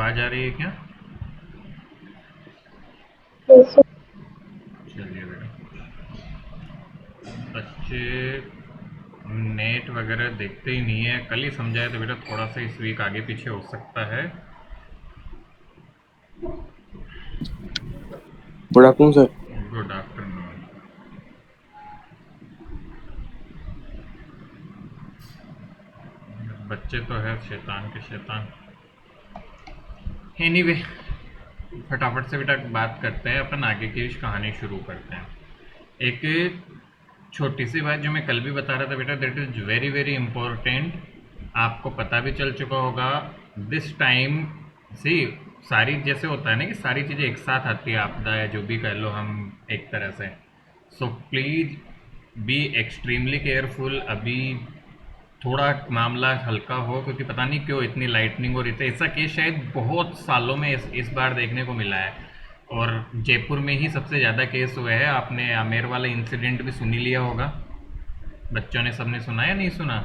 आवाज़ आ रही है क्या? कैसे? चलिए बेटा। बच्चे नेट वगैरह देखते ही नहीं है, कल ही समझाया तो बेटा थोड़ा सा इस वीक आगे पीछे हो सकता है। Good afternoon sir. Good afternoon. बच्चे तो है शैतान के शैतान। एनीवे, फटाफट से बेटा बात करते हैं, अपन आगे की कहानी शुरू करते हैं। एक छोटी सी बात जो मैं कल भी बता रहा था बेटा, that is very very important. आपको पता भी चल चुका होगा दिस टाइम। सी, सारी जैसे होता है ना कि सारी चीज़ें एक साथ आती है, आपदा या जो भी कह लो हम एक तरह से। So please be extremely careful. अभी थोड़ा मामला हल्का हो, क्योंकि पता नहीं क्यों इतनी लाइटनिंग हो रही थी। ऐसा केस शायद बहुत सालों में इस बार देखने को मिला है। और जयपुर में ही सबसे ज़्यादा केस हुए हैं। आपने आमेर वाला इंसिडेंट भी सुन ही लिया होगा, बच्चों ने सबने सुना या नहीं सुना?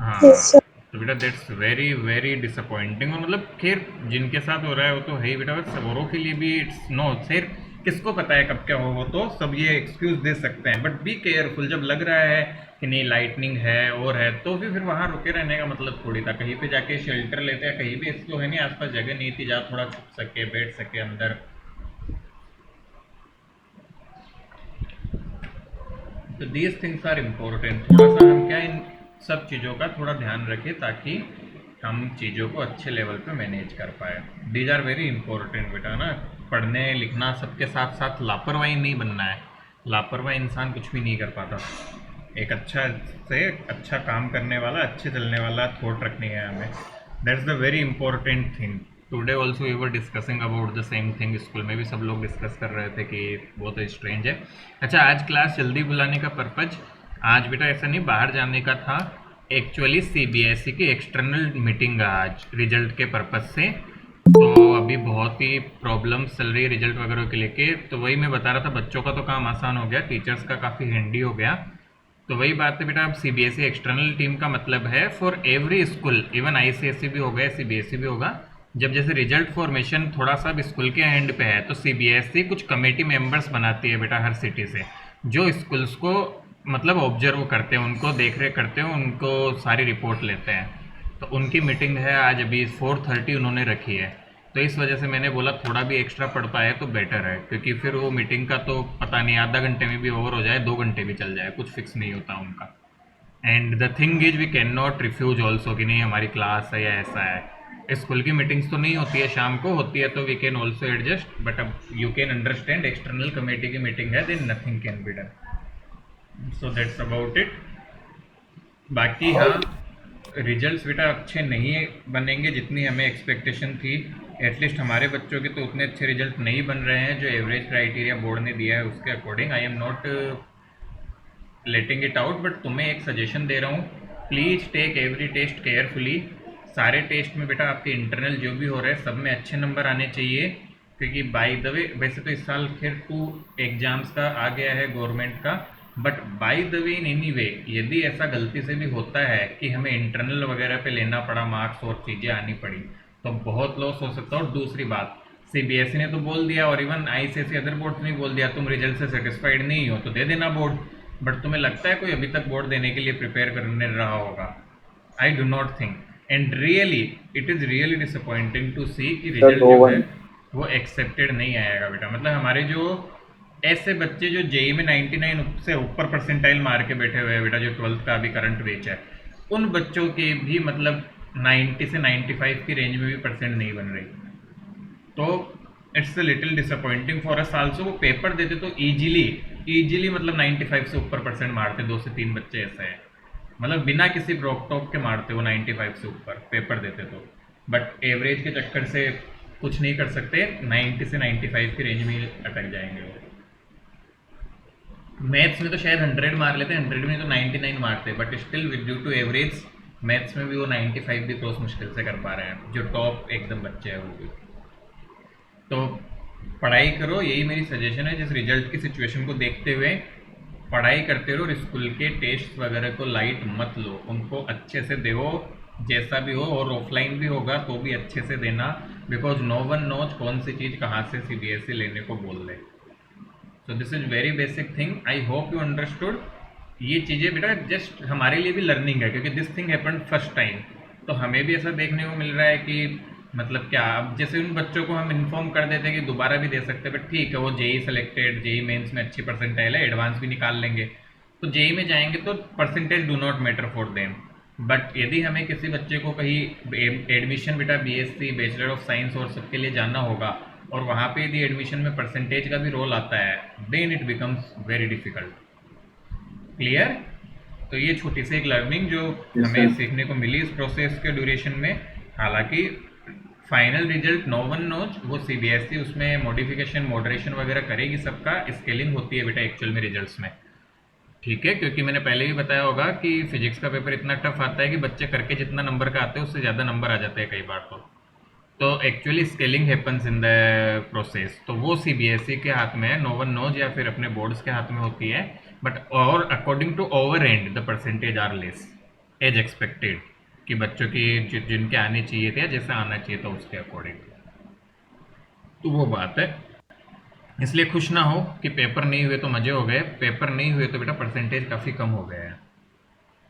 हाँ। Yes sir. तो बेटा दैट्स वेरी वेरी डिसअपॉइंटिंग। और मतलब खैर जिनके साथ हो रहा है वो तो है ही बेटा, बट सबरों के लिए भी इट्स नो खैर। किसको पता है कब क्या हो, वो तो सब ये एक्सक्यूज दे सकते हैं, बट बी केयरफुल। जब लग रहा है कि नहीं लाइटनिंग है और है, तो फिर वहाँ रुके रहने का मतलब थोड़ी था। कहीं पे जाके शेल्टर लेते हैं, कहीं भी इसको है नहीं आसपास जगह नहीं थी जहाँ थोड़ा छुप सके बैठ सके अंदर। तो दीज थिंग्स आर इम्पोर्टेंट। थोड़ा सा हम क्या इन सब चीज़ों का थोड़ा ध्यान रखें ताकि हम चीज़ों को अच्छे लेवल पे मैनेज कर पाए। दीज आर वेरी इंपॉर्टेंट बेटा ना। पढ़ने लिखना सबके साथ साथ लापरवाही नहीं बनना है। लापरवाही इंसान कुछ भी नहीं कर पाता। एक अच्छा से अच्छा काम करने वाला, अच्छे चलने वाला थॉट रखनी है हमें। That's the very important thing. Today also we were discussing about the same thing. School में भी सब लोग डिस्कस कर रहे थे कि बहुत स्ट्रेंज है। अच्छा, आज क्लास जल्दी बुलाने का पर्पज, आज बेटा ऐसा नहीं बाहर जाने का था। एक्चुअली सीबीएसई की एक्सटर्नल मीटिंग है आज रिजल्ट के पर्पज से। तो अभी बहुत ही प्रॉब्लम्स चल रही है रिजल्ट वगैरह के लेके। तो वही मैं बता रहा था, बच्चों का तो काम आसान हो गया, टीचर्स का काफ़ी हैंडी हो गया। तो वही बात है बेटा, अब सीबीएसई एक्सटर्नल टीम का मतलब है for every school, even ICSE भी हो गया सीबीएसई भी होगा। जब जैसे रिजल्ट फॉर्मेशन थोड़ा सा स्कूल के एंड पे है, तो सीबीएसई कुछ कमेटी मेंबर्स बनाती है बेटा हर सिटी से, जो स्कूल्स को मतलब ऑब्जर्व करते हैं, उनको देख रेख करते हैं, उनको सारी रिपोर्ट लेते हैं। तो उनकी मीटिंग है आज, अभी 4:30 उन्होंने रखी है। तो इस वजह से मैंने बोला थोड़ा भी एक्स्ट्रा पढ़ पाए तो बेटर है, क्योंकि फिर वो मीटिंग का तो पता नहीं आधा घंटे में भी ओवर हो जाए, 2 घंटे भी चल जाए, कुछ फिक्स नहीं होता उनका। And the thing is we can not refuse also कि नहीं हमारी क्लास है या ऐसा है। स्कूल की मीटिंग्स तो नहीं होती है, शाम को होती है, तो we can also adjust. But अब you can understand external committee की मीटिंग है, then nothing can be done. So that's about it. बाकी हाँ, रिजल्ट्स बेटा अच्छे नहीं बनेंगे जितनी हमें एक्सपेक्टेशन थी। एटलीस्ट हमारे बच्चों के तो उतने अच्छे रिजल्ट नहीं बन रहे हैं जो एवरेज क्राइटेरिया बोर्ड ने दिया है उसके according. I am not letting it out, but तुम्हें एक सजेशन दे रहा हूँ, please take every test carefully. सारे टेस्ट में बेटा आपके इंटरनल जो भी हो रहे हैं सब में अच्छे नंबर आने चाहिए, क्योंकि बाय द वे वैसे तो इस साल फिर 2 एग्जाम्स का आ गया है गवर्नमेंट का, but by the way in any way यदि ऐसा गलती से भी होता है कि हमें इंटरनल वगैरह पे लेना पड़ा मार्क्स और चीज़ें आनी पड़ी, तो बहुत लॉस हो सकता है। और दूसरी बात, सीबीएसई ने तो बोल दिया और इवन आईसीएसई अदर बोर्ड ने बोल दिया, तुम रिजल्ट से सेटिस्फाइड नहीं हो तो दे देना बोर्ड। बट तुम्हें लगता है कोई अभी तक बोर्ड देने के लिए प्रिपेयर करने रहा होगा? I do not think. And really it is really disappointing to see कि सर रिजल्ट दो जो है वन वो एक्सेप्टेड नहीं आएगा बेटा। मतलब हमारे जो ऐसे बच्चे जो जेई में 99 से ऊपर परसेंटाइल मार के बैठे हुए हैं बेटा, जो 12th का अभी करंट बेच है, उन बच्चों के भी मतलब 90 से 95 की रेंज में भी परसेंट नहीं बन रही। तो it's a little disappointing for us also. वो पेपर देते तो इजीली इजीली मतलब 95 से ऊपर परसेंट मारते, 2 से 3 बच्चे ऐसे हैं, मतलब बिना किसी ब्रोक टॉक के मारते वो 95 से ऊपर पेपर देते तो। बट एवरेज के चक्कर से कुछ नहीं कर सकते, 90 से 95 की रेंज में ही अटक जाएंगे वो। मैथ्स में तो शायद 100 मार लेते, 100 में तो 99 मारते, but still with due to average maths में भी वो 95 भी क्रॉस मुश्किल से कर पा रहे हैं, जो टॉप एकदम बच्चे हैं वो भी। तो पढ़ाई करो, यही मेरी सजेशन है। जिस रिजल्ट की सिचुएशन को देखते हुए पढ़ाई करते रहो, और स्कूल के टेस्ट वगैरह को लाइट मत लो, उनको अच्छे से दो। जैसा भी हो, और ऑफलाइन भी होगा तो भी अच्छे से देना, बिकॉज नो वन नोज कौन सी चीज़ कहाँ से सीबीएसई लेने को बोल दे। So this is very basic thing, I hope you understood. ये चीज़ें बेटा जस्ट हमारे लिए भी लर्निंग है, क्योंकि this thing happened first time. तो हमें भी ऐसा देखने को मिल रहा है कि मतलब क्या, अब जैसे उन बच्चों को हम इन्फॉर्म कर देते हैं कि दोबारा भी दे सकते हैं, बट ठीक है, वो जेई सेलेक्टेड, जेई मेंस में अच्छी परसेंटाइल है, एडवांस भी निकाल लेंगे, तो जेई में जाएंगे तो percentage do not matter for them. But यदि हमें किसी बच्चे को कहीं एडमिशन बेटा बीएससी, बैचलर ऑफ साइंस और सबके लिए जाना होगा, और वहाँ पे यदि एडमिशन में परसेंटेज का भी रोल आता है, then it becomes very difficult. Clear? तो ये छोटी सी एक लर्निंग जो Yes, हमें sir. सीखने को मिली इस प्रोसेस के ड्यूरेशन में। हालांकि final result no one knows, वो सीबीएसई उसमें मॉडिफिकेशन मॉडरेशन वगैरह करेगी, सबका स्केलिंग होती है बेटा एक्चुअल में रिजल्ट्स में। ठीक है, क्योंकि मैंने पहले भी बताया होगा कि फिजिक्स का पेपर इतना टफ आता है कि बच्चे करके जितना नंबर का आते हैं उससे ज़्यादा नंबर आ जाते हैं कई बार। तो actually scaling happens in the process, तो वो सीबीएसई के हाथ में है, नो वन नोज, या फिर अपने बोर्ड्स के हाथ में होती है। बट और according to over and the percentage are less as expected, कि बच्चों की जिनके आने चाहिए थे या जैसा आना चाहिए था उसके अकॉर्डिंग। तो वो बात है, इसलिए खुश ना हो कि पेपर नहीं हुए तो मजे हो गए, पेपर नहीं हुए तो बेटा परसेंटेज काफ़ी कम हो गया है।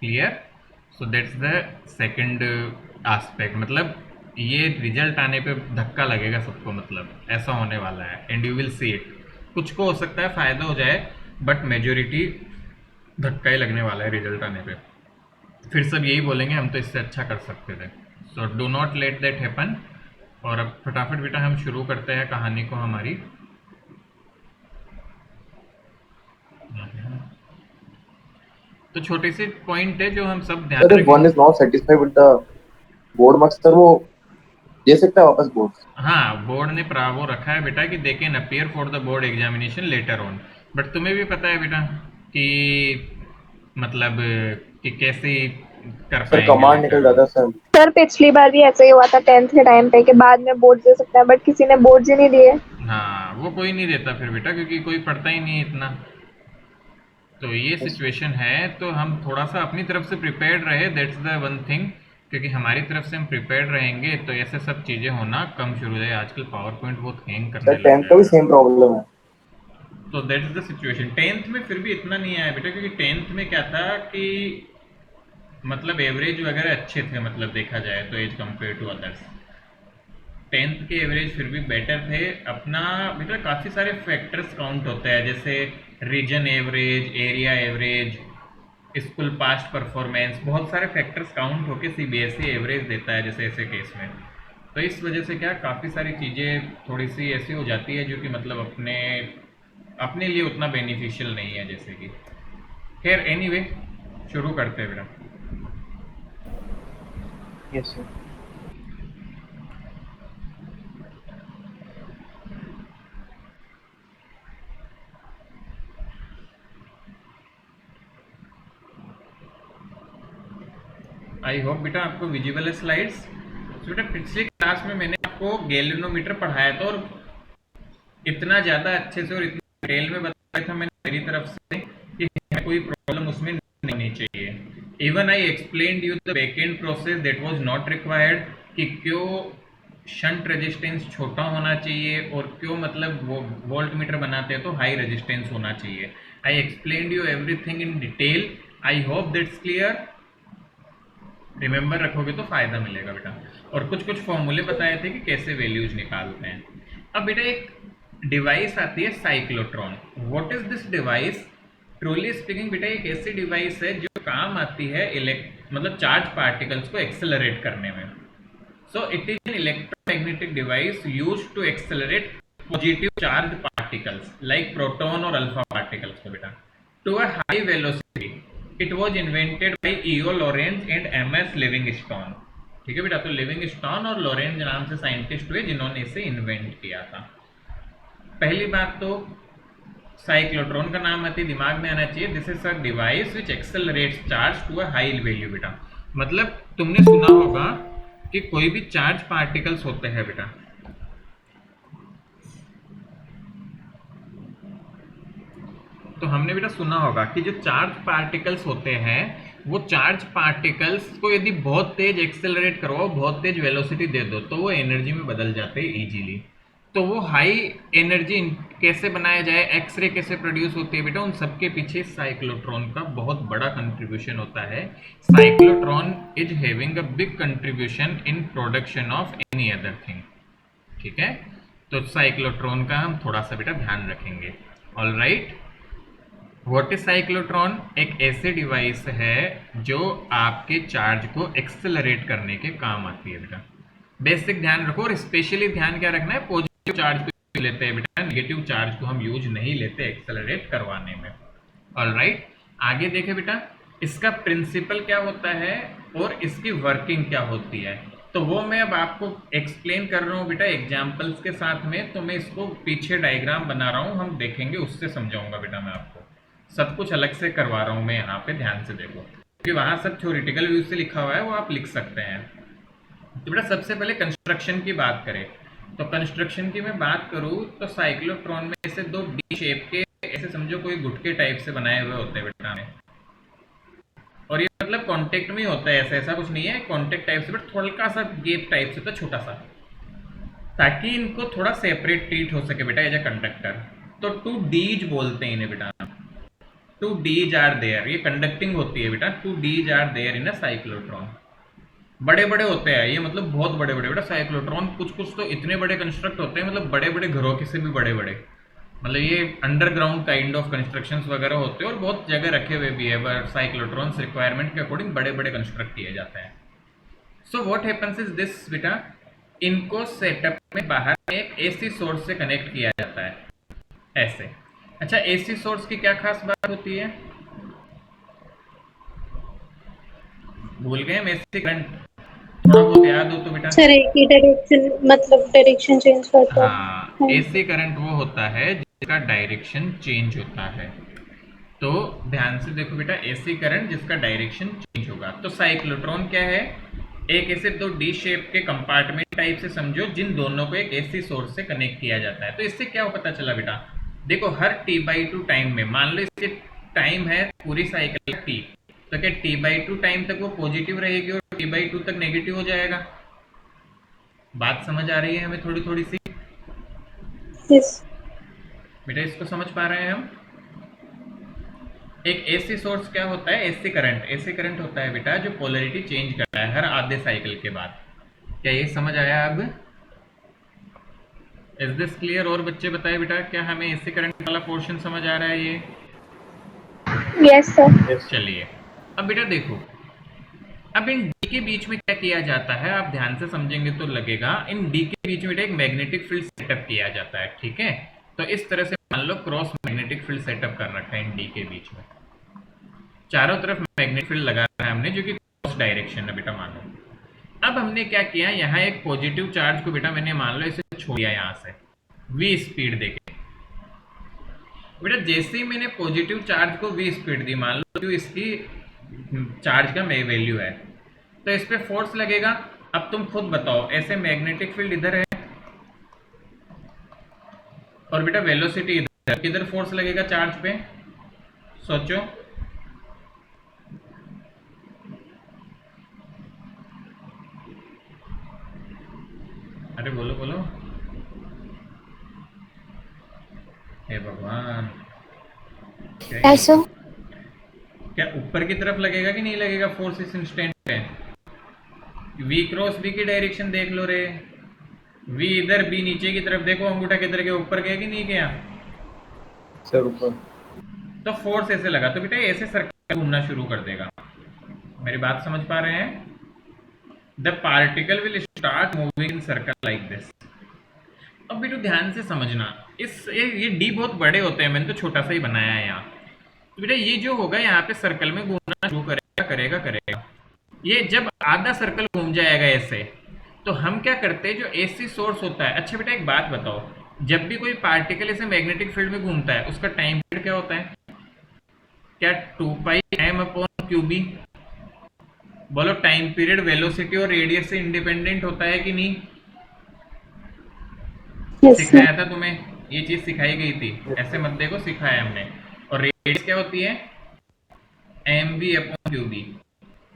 Clear? So that's the second aspect, मतलब ये रिजल्ट आने पे धक्का लगेगा सबको, मतलब ऐसा होने वाला है, and you will see it. कुछ को हो सकता है फायदा हो जाए, बट मेजोरिटी धक्का ही लगने वाला है रिजल्ट आने पे। फिर सब यही बोलेंगे हम तो इससे अच्छा कर सकते थे। So do not let that happen. और अब फटाफट बेटा हम शुरू करते हैं कहानी को हमारी। तो छोटी सी पॉइंट है जो हम सब ध्यान Sir, if रखें। one is not satisfied with the board marks, sir, वो दे सकता है वापस बोर्ड। हाँ, बोर्ड ने वो रखा है बेटा कि they can appear for the board examination later on. But तुम्हें भी पता है बेटा कि मतलब कि कैसे कर सर पाएंगे कमांड निकल लेटर ऑन। जाता है सर। सर पिछली बार भी ऐसा ही हुआ था 10th के टाइम पे कि बाद में बोर्ड दे सकता है, बट किसी ने बोर्ड ही नहीं दिए। हाँ, वो कोई नहीं देता फिर बेटा, क्योंकि कोई पढ़ता ही नहीं है इतना। तो ये Yes. सिचुएशन है, तो हम थोड़ा सा अपनी तरफ से प्रिपेयर्ड रहे, दैट्स द वन थिंग। क्योंकि हमारी तरफ से हम प्रिपेयर्ड रहेंगे तो ऐसे सब चीज़ें होना कम शुरू हो जाए। आजकल पावर पॉइंट बहुत हैंग सर करने लग 10th गया का भी है। सेम प्रॉब्लम है। तो that is the situation. Tenth में फिर भी इतना नहीं आया बेटा, क्योंकि टेंथ में क्या था कि मतलब एवरेज वगैरह अच्छे थे, मतलब देखा जाए तो as compare to others. Tenth के एवरेज फिर भी बेटर थे अपना बेटा। काफ़ी सारे फैक्टर्स काउंट होते हैं, जैसे region average, area average, school past performance, बहुत सारे फैक्टर्स काउंट होके सीबीएसई एवरेज देता है जैसे ऐसे केस में। तो इस वजह से क्या काफ़ी सारी चीज़ें थोड़ी सी ऐसी हो जाती है जो कि मतलब अपने अपने लिए उतना बेनिफिशियल नहीं है, जैसे कि खैर एनीवे शुरू करते हैं बेटा। Yes sir. आई होप बेटा आपको विजिबल है स्लाइड्स। तो बेटा पिछली क्लास में मैंने आपको गैल्वेनोमीटर पढ़ाया था, और इतना ज़्यादा अच्छे से और इतना डिटेल में बताया था मैंने मेरी तरफ से कि हमें कोई प्रॉब्लम उसमें नहीं होनी चाहिए। Even I explained you the backend process that was not required, कि क्यों शंट रेजिस्टेंस छोटा होना चाहिए और क्यों मतलब वो वोल्ट मीटर बनाते हैं तो हाई रेजिस्टेंस होना चाहिए। I explained you everything in detail. I hope that's clear. Remember रखोगे तो फायदा मिलेगा बेटा। और कुछ कुछ फॉर्मूले बताए थे कि कैसे वैल्यूज निकालते हैं। अब बेटा एक डिवाइस आती है cyclotron. What is this device? Truly speaking बेटा एक ऐसी डिवाइस है जो काम आती है मतलब चार्ज पार्टिकल्स को एक्सेलरेट करने में। So it is an electromagnetic device used to accelerate positive charge particles like proton और अल्फा पार्टिकल्स को बेटा to a high velocity. It was invented by E O Lawrence and M S Livingston. ठीक है बेटा, तो Livingstone और Lorentz नाम से साइंटिस्ट हुए जिन्होंने इसे इन्वेंट किया था। पहली बात तो साइक्लोट्रॉन का नाम आती दिमाग में आना चाहिए। This is a device which accelerates charge to a high value बेटा। मतलब तुमने सुना होगा कि कोई भी चार्ज पार्टिकल्स होते हैं बेटा, तो हमने बेटा सुना होगा कि जो चार्ज पार्टिकल्स होते हैं वो चार्ज पार्टिकल्स को यदि बहुत तेज एक्सेलरेट करवाओ, बहुत तेज वेलोसिटी दे दो, तो वो एनर्जी में बदल जाते हैं इजीली। तो वो हाई एनर्जी कैसे बनाया जाए, एक्सरे कैसे प्रोड्यूस होती है बेटा, उन सबके पीछे साइक्लोट्रॉन का बहुत बड़ा कंट्रीब्यूशन होता है। Cyclotron is having a big contribution in production of any other thing. ठीक है, तो साइक्लोट्रॉन का हम थोड़ा सा बेटा ध्यान रखेंगे। All right, what is cyclotron? एक ऐसी डिवाइस है जो आपके चार्ज को एक्सेलरेट करने के काम आती है बेटा। बेसिक ध्यान रखो, और स्पेशली ध्यान क्या रखना है, पॉजिटिव चार्ज को लेते हैं बेटा, नेगेटिव चार्ज को हम यूज नहीं लेते एक्सेलरेट करवाने में। ऑल राइट, आगे देखें बेटा, इसका प्रिंसिपल क्या होता है और इसकी वर्किंग क्या होती है, तो वो मैं अब आपको एक्सप्लेन कर रहा हूँ बेटा एग्जाम्पल्स के साथ में। तो मैं इसको पीछे डायग्राम बना रहा हूँ, हम देखेंगे, उससे समझाऊंगा बेटा मैं आपको। सब कुछ अलग से करवा रहा हूँ मैं यहाँ पे, ध्यान से देखो, क्योंकि वहाँ सब थ्योरेटिकल व्यू से लिखा हुआ है, वो आप लिख सकते हैं। तो बेटा सबसे पहले कंस्ट्रक्शन की बात करें, तो कंस्ट्रक्शन की मैं बात करूँ तो साइक्लोट्रॉन में ऐसे दो डी शेप के, ऐसे समझो कोई गुटके टाइप से बनाए हुए होते हैं बेटा में, और ये मतलब कांटेक्ट में ही होता है, ऐसा ऐसा कुछ नहीं है, कांटेक्ट टाइप से, बट थोड़ा सा गैप टाइप से, तो छोटा सा, ताकि इनको थोड़ा सेपरेट ट्रीट हो सके बेटा एज ए कंडक्टर। तो टू डीज बोलते हैं इन्हें बेटा, टू डीज आर देयर, ये कंडक्टिंग होती है बेटा, two dees are there in a cyclotron. बड़े बड़े होते हैं ये, मतलब बहुत बड़े बड़े बेटा साइक्लोट्रॉन, कुछ कुछ तो इतने बड़े कंस्ट्रक्ट होते हैं, मतलब बड़े बड़े घरों के से भी बड़े बड़े, मतलब ये अंडरग्राउंड काइंड ऑफ कंस्ट्रक्शंस वगैरह होते हैं, और बहुत जगह रखे हुए भी है, पर साइक्लोट्रॉन्स रिक्वायरमेंट के अकॉर्डिंग बड़े बड़े कंस्ट्रक्ट किए जाते हैं। So what happens is this बेटा, इनको सेटअप में बाहर एक एसी सोर्स से कनेक्ट किया जाता है ऐसे। अच्छा, एसी सोर्स की क्या खास बात होती है, भूल गए हम? एसी करंट थोड़ा बहुत याद हो तो बेटा। सर एक ही डायरेक्शन, मतलब डायरेक्शन चेंज करता हाँ, है। एसी करंट वो होता है जिसका डायरेक्शन चेंज होता है। तो ध्यान से देखो बेटा, एसी करंट जिसका डायरेक्शन चेंज होगा। तो साइक्लोट्रॉन क्या है, एक ऐसे दो डी शेप के कंपार्टमेंट टाइप से समझो, जिन दोनों को एक एसी सोर्स से कनेक्ट किया जाता है। तो इससे क्या पता चला बेटा, देखो हर t/2 टाइम में, मान लो इसके टाइम है पूरी साइकिल का t, तो क्या t/2 टाइम तक वो पॉजिटिव रहेगी और t/2 तक नेगेटिव हो जाएगा? बात समझ आ रही है हमें थोड़ी थोड़ी सी यस बेटा, इसको समझ पा रहे हैं हम? एक एसी सोर्स क्या होता है, एसी करंट, एसी करंट होता है बेटा जो पोलैरिटी चेंज करता है हर आधे साइकिल के बाद। क्या ये समझ आया अब? Is this clear? और बच्चे बताए बेटा, क्या हमें एसी करंट वाला पोर्शन समझ आ रहा है ये? Yes sir. चलिए, अब बेटा देखो, अब इन डी के बीच में क्या किया जाता है, आप ध्यान से समझेंगे तो लगेगा, इन डी के बीच में एक मैग्नेटिक फील्ड सेटअप किया जाता है। ठीक है, तो इस तरह से मान लो क्रॉस मैग्नेटिक फील्ड सेटअप कर रखा है इन डी के बीच में, चारों तरफ मैग्नेटिक फील्ड लगा रखा है हमने, जो कि क्रॉस डायरेक्शन है बेटा मानो। अब हमने क्या किया, यहाँ एक पॉजिटिव चार्ज को बेटा मैंने मान लो इसे छोड़ दिया यहाँ से v स्पीड देके। बेटा जैसे ही मैंने पॉजिटिव चार्ज को v स्पीड दी, मान लो जो इसकी चार्ज का वैल्यू है, तो इस पे फोर्स लगेगा। अब तुम खुद बताओ, ऐसे मैग्नेटिक फील्ड इधर है और बेटा वेलोसिटी इधर, किधर फोर्स लगेगा चार्ज पे, सोचो। अरे बोलो बोलो, हे भगवान, ऐसा क्या ऊपर की तरफ लगेगा कि नहीं लगेगा फोर्स इस इंस्टेंट पे? v क्रॉस b की डायरेक्शन देख लो रे, v इधर, b नीचे की तरफ, देखो अंगूठा किधर गया, ऊपर गया कि नहीं गया? सर ऊपर। तो फोर्स ऐसे लगा, तो बेटा ऐसे सर्कल घूमना शुरू कर देगा। मेरी बात समझ पा रहे हैं? The particle will start moving in circle like this. अब बेटा ध्यान से समझना, ये डी बहुत बड़े होते हैं, मैंने तो छोटा सा ही बनाया है यहाँ। तो बेटा ये जो होगा यहाँ पे सर्कल में घूमना शुरू करेगा। ये जब आधा सर्कल घूम जाएगा ऐसे, तो हम क्या करते हैं, जो एसी सोर्स होता है। अच्छा बेटा एक बात बताओ, जब भी कोई पार्टिकल ऐसे मैग्नेटिक फील्ड में घूमता है, उसका टाइम पीरियड क्या होता है? क्या 2πm/qb? बोलो, टाइम पीरियड वेलोसिटी और रेडियस से इंडिपेंडेंट होता है कि नहीं? सिखाया था तुम्हें, ये चीज सिखाई गई थी, ऐसे मत देखो, सिखाया हमने। और रेडियस क्या होती है? mv upon qb।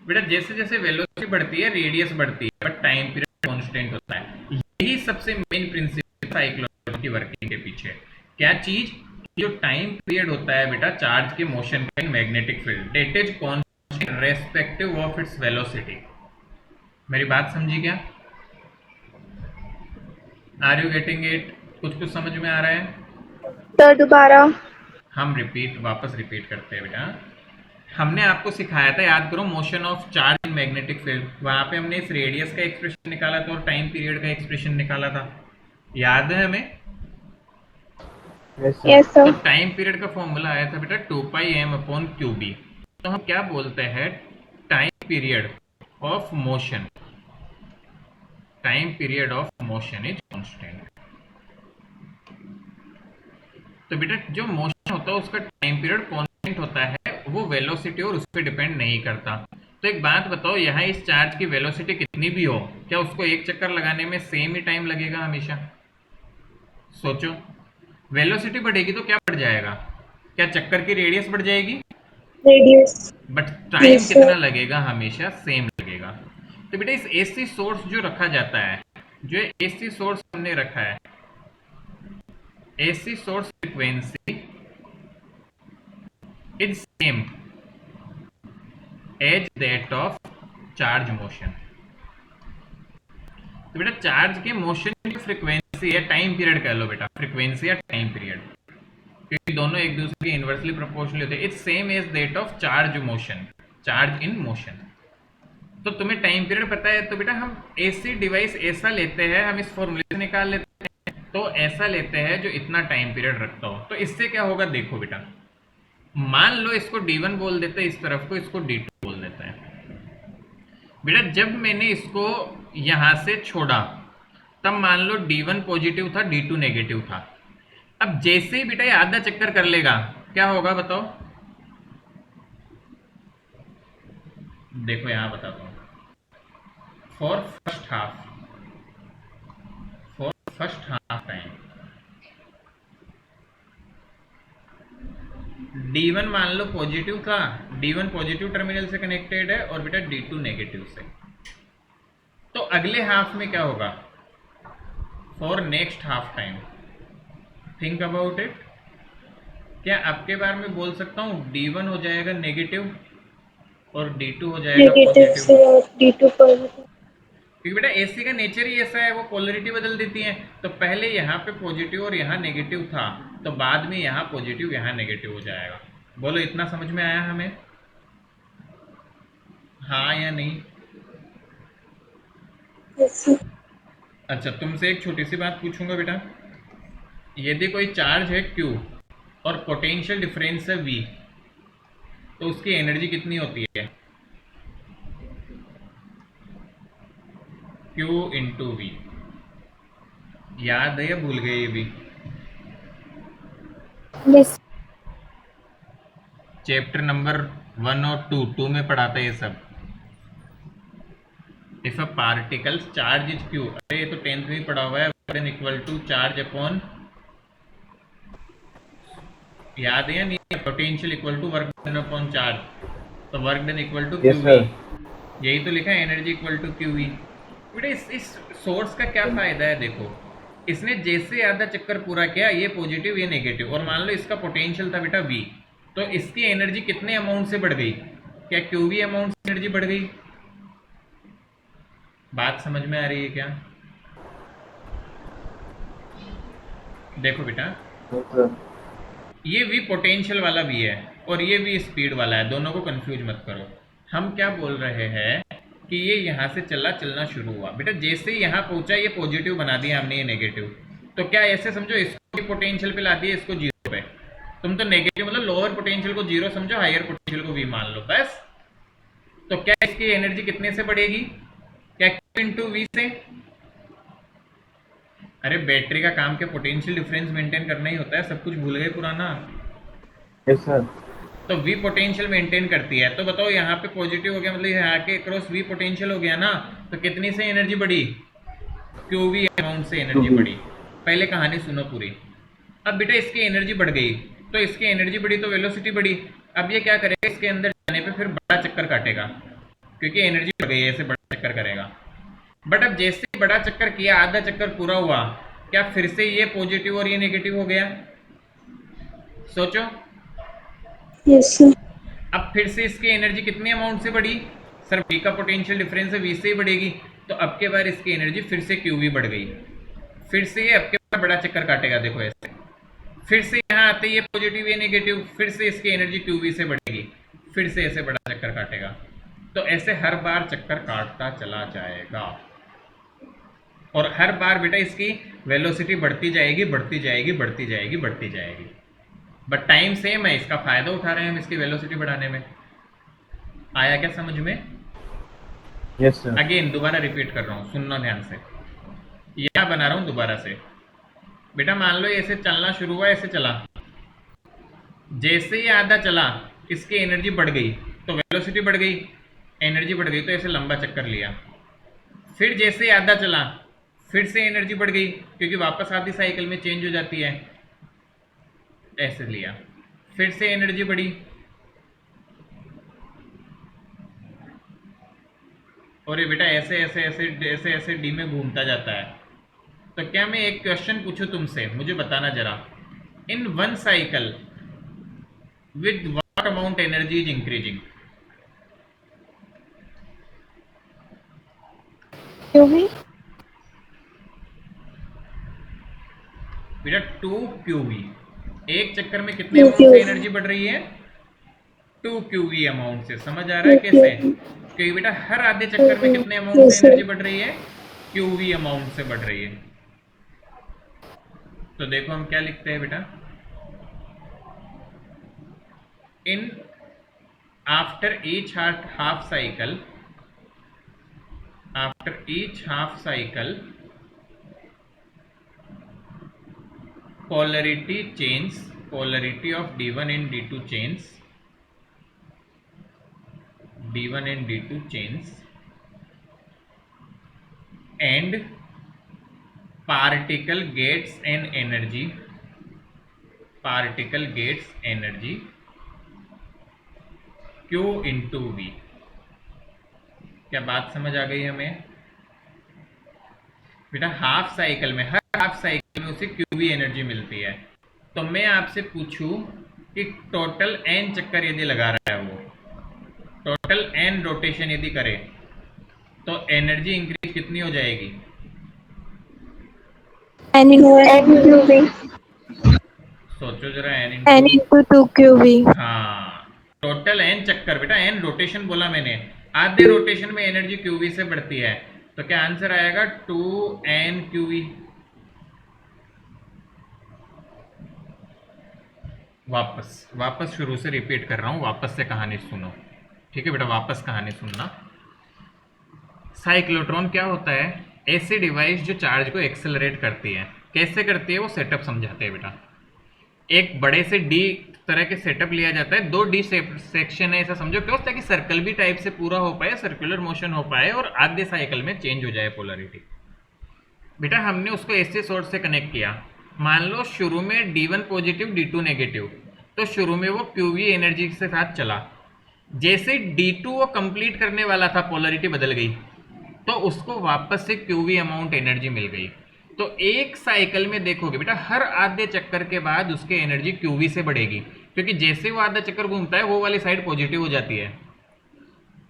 बेटा जैसे जैसे वेलोसिटी बढ़ती है रेडियस बढ़ती है बट टाइम पीरियड कांस्टेंट होता है। यही सबसे मेन प्रिंसिपल साइक्लोटॉन की वर्किंग के पीछे। क्या चीज? जो टाइम पीरियड होता है बेटा चार्ज के मोशन का in magnetic field that is constant respective of its velocity. मेरी बात समझी क्या? Are you getting it? कुछ कुछ समझ में आ रहा है? सर दोबारा। हम वापस रिपीट करते हैं बेटा। हमने आपको सिखाया था, याद करो, motion of charge in magnetic field. वहां पे हमने इस रेडियस का एक्सप्रेशन निकाला था और टाइम पीरियड का एक्सप्रेशन निकाला था, याद है हमें? यस तो सर। टाइम पीरियड का फॉर्मूला आया था बेटा 2πm अपॉन qb। तो हम क्या बोलते हैं? Time period of motion, time period of motion is constant. तो बेटा जो मोशन होता है उसका टाइम पीरियड कांस्टेंट होता है, वो वेलोसिटी और उस पर डिपेंड नहीं करता। तो एक बात बताओ, यहाँ इस चार्ज की वेलोसिटी कितनी भी हो, क्या उसको एक चक्कर लगाने में सेम ही टाइम लगेगा हमेशा? सोचो, वेलोसिटी बढ़ेगी तो क्या बढ़ जाएगा? क्या चक्कर की रेडियस बढ़ जाएगी? रेडियस। बट टाइम Yes, कितना sir. लगेगा? हमेशा सेम लगेगा। तो बेटा इस एसी सोर्स जो रखा जाता है, जो एसी सोर्स हमने रखा है, AC source frequency is same as that of charge motion. तो बेटा चार्ज के मोशन की फ्रीक्वेंसी है, टाइम पीरियड कह लो बेटा, फ्रीक्वेंसी या टाइम पीरियड, क्योंकि दोनों एक दूसरे के इनवर्सली प्रोपोर्शनल होते हैं। It's same as that of charge motion, charge in motion. तो तुम्हें टाइम पीरियड पता है, तो बेटा हम एसी डिवाइस ऐसा लेते हैं, हम इस फॉर्मूले से निकाल लेते हैं। तो ऐसा लेते हैं जो इतना टाइम पीरियड रखता हो। तो इससे क्या होगा देखो बेटा, मान लो इसको D1 बोल देते हैं, इस तरफ को इसको D2 बोल देते हैं। बेटा जब मैंने इसको यहां से छोड़ा तब मान लो D1 पॉजिटिव था, D2 नेगेटिव था। अब जैसे ही बेटा ये आधा चक्कर कर लेगा, क्या होगा बताओ? देखो यहां बताता हूं। For first half time D1 मान लो पॉजिटिव था, D1 पॉजिटिव टर्मिनल से कनेक्टेड है और बेटा D2 नेगेटिव से। तो अगले हाफ में क्या होगा? For next half time think about it. क्या आपके बारे में बोल सकता हूँ D1 हो जाएगा नेगेटिव और D2 हो जाएगा नेगेटिव से पॉजिटिव? और D2 पॉजिटिव। क्योंकि बेटा एसी का नेचर ही ऐसा है, वो पोलरिटी बदल देती है। तो पहले यहाँ पे पॉजिटिव और यहाँ नेगेटिव था, तो बाद में यहाँ पॉजिटिव यहाँ नेगेटिव हो जाएगा। बोलो इतना समझ में आया हमें? हाँ या नहीं? Yes, sir. अच्छा तुमसे एक छोटी सी बात पूछूंगा बेटा, यदि कोई चार्ज है Q और पोटेंशियल डिफरेंस है V, तो उसकी एनर्जी कितनी होती है? Q into V। याद है या भूल गए ये भी? Yes. चैप्टर नंबर 1 और 2 में पढ़ाता है ये सब। If a particles charge is Q, अरे ये तो 10th में ही पढ़ा हुआ है, work equal to charge upon, याद है या नहीं? Potential equal to work done upon charge, तो work done equal to Yes, QV। sir. यही तो लिखा है, एनर्जी इक्वल टू QV। बेटा इस सोर्स का क्या फायदा है? देखो इसने जैसे आधा चक्कर पूरा किया, ये पॉजिटिव ये नेगेटिव, और मान लो इसका पोटेंशियल था बेटा V, तो इसकी एनर्जी कितने अमाउंट से बढ़ गई? क्या QV अमाउंट से एनर्जी बढ़ गई? बात समझ में आ रही है क्या? देखो बेटा Yes, sir. ये V पोटेंशियल वाला V है और ये V स्पीड वाला है, दोनों को कंफ्यूज मत करो। हम क्या बोल रहे हैं कि ये यहाँ से चलना शुरू हुआ, बेटा जैसे ही यहाँ पहुंचा ये पॉजिटिव बना दिया हमने, ये नेगेटिव। तो क्या ऐसे समझो इसको पोटेंशियल पे ला दिया, इसको 0 पे। तुम तो नेगेटिव मतलब लोअर पोटेंशियल को 0 समझो, हायर पोटेंशियल को V मान लो, बस। तो क्या इसकी एनर्जी कितने से बढ़ेगी? क्या Q इंटू V से? अरे बैटरी का काम क्या पोटेंशियल डिफरेंस मेंटेन करना ही होता है, सब कुछ भूल गए पुराना? Yes, sir. तो V पोटेंशियल मेंटेन करती है। तो बताओ यहाँ पे पॉजिटिव हो गया, मतलब यहाँ के क्रॉस V पोटेंशियल हो गया ना, तो कितनी से एनर्जी बढ़ी? QV अमाउंट से एनर्जी QV। बढ़ी। पहले कहानी सुनो पूरी। अब बेटा इसकी एनर्जी बढ़ गई, तो इसकी एनर्जी बढ़ी तो वेलोसिटी बढ़ी। अब ये क्या करेगा, इसके अंदर जाने पे फिर बड़ा चक्कर काटेगा, क्योंकि एनर्जी बढ़ गई है, ऐसे बड़ा चक्कर करेगा। बट अब जैसे ही बड़ा चक्कर किया, आधा चक्कर पूरा हुआ, क्या फिर से ये पॉजिटिव और ये नेगेटिव हो गया? सोचो। Yes, sir. अब फिर से इसकी एनर्जी कितने अमाउंट से बढ़ी? सर V का पोटेंशियल डिफरेंस है, V से ही बढ़ेगी, तो अब के बार इसकी एनर्जी फिर से QV बढ़ गई। फिर से ये अब के बार बड़ा चक्कर काटेगा, देखो ऐसे। फिर से यहाँ आते ये पॉजिटिव ये नेगेटिव, फिर से इसकी एनर्जी QV से बढ़ेगी, फिर से ऐसे बड़ा चक्कर काटेगा। तो ऐसे हर बार चक्कर काटता चला जाएगा, और हर बार बेटा इसकी वेलोसिटी बढ़ती जाएगी, बढ़ती जाएगी, बढ़ती जाएगी, बढ़ती जाएगी। बट टाइम सेम है, इसका फायदा उठा रहे हैं हम इसकी वेलोसिटी बढ़ाने में। आया क्या समझ में? Yes sir. अगेन दोबारा रिपीट कर रहा हूँ, सुनना ध्यान से। यहाँ बना रहा हूँ दोबारा से। बेटा मान लो ऐसे चलना शुरू हुआ, ऐसे चला, जैसे ही आधा चला इसकी एनर्जी बढ़ गई, तो वेलोसिटी बढ़ गई, एनर्जी बढ़ गई, तो ऐसे लंबा चक्कर लिया। फिर जैसे ही आधा चला फिर से एनर्जी बढ़ गई, क्योंकि वापस आधी साइकिल में चेंज हो जाती है, ऐसे लिया, फिर से एनर्जी बढ़ी, और ये बेटा ऐसे ऐसे ऐसे ऐसे ऐसे डी में घूमता जाता है। तो क्या मैं एक क्वेश्चन पूछूं तुमसे, मुझे बताना जरा, in one cycle with what amount energy is increasing? QV बेटा 2QV, एक चक्कर में कितने अमाउंट से एनर्जी बढ़ रही है? 2QV अमाउंट से। समझ आ रहा है कैसे? क्योंकि बेटा हर आधे चक्कर में कितने अमाउंट से एनर्जी बढ़ रही है? QV अमाउंट से बढ़ रही है। तो देखो हम क्या लिखते हैं बेटा, in after each half cycle, after each half cycle polarity change, polarity of D1 and D2 change, D1 and D2 change, and particle gets an energy, particle gets energy Q into V। क्या बात समझ आ गई हमें? बेटा half cycle में, हर half cycle में उसे QV energy मिलती है। तो मैं आपसे पूछूं कि टोटल n चक्कर यदि लगा रहा है, वो टोटल n रोटेशन यदि करे, तो एनर्जी इंक्रीज कितनी हो जाएगी? NQV सोचो जरा, N into 2QV। हाँ, टोटल n चक्कर, बेटा n रोटेशन बोला मैंने, आधे रोटेशन में एनर्जी QV से बढ़ती है, तो क्या आंसर आएगा? 2NQV। वापस शुरू से रिपीट कर रहा हूं, वापस से कहानी सुनो, ठीक है बेटा? वापस कहानी सुनना। साइक्लोट्रॉन क्या होता है? ऐसी डिवाइस जो चार्ज को एक्सेलरेट करती है। कैसे करती है वो सेटअप समझाते हैं बेटा। एक बड़े से डी तरह के सेटअप लिया जाता है, 2 डी सेक्शन है, ऐसा समझो, क्यों? ताकि सर्कल भी टाइप से पूरा हो पाए, सर्कुलर मोशन हो पाए, और आधे साइकिल में चेंज हो जाए पोलरिटी। बेटा हमने उसको ऐसे सोर्स से कनेक्ट किया, मान लो शुरू में D1 पॉजिटिव D2 नेगेटिव, तो शुरू में वो QV एनर्जी के साथ चला, जैसे D2 वो कंप्लीट करने वाला था, पोलरिटी बदल गई, तो उसको वापस से QV अमाउंट एनर्जी मिल गई। तो एक साइकिल में देखोगे बेटा, हर आधे चक्कर के बाद उसकी एनर्जी QV से बढ़ेगी, क्योंकि जैसे वो आधा चक्कर घूमता है वो वाली साइड पॉजिटिव हो जाती है।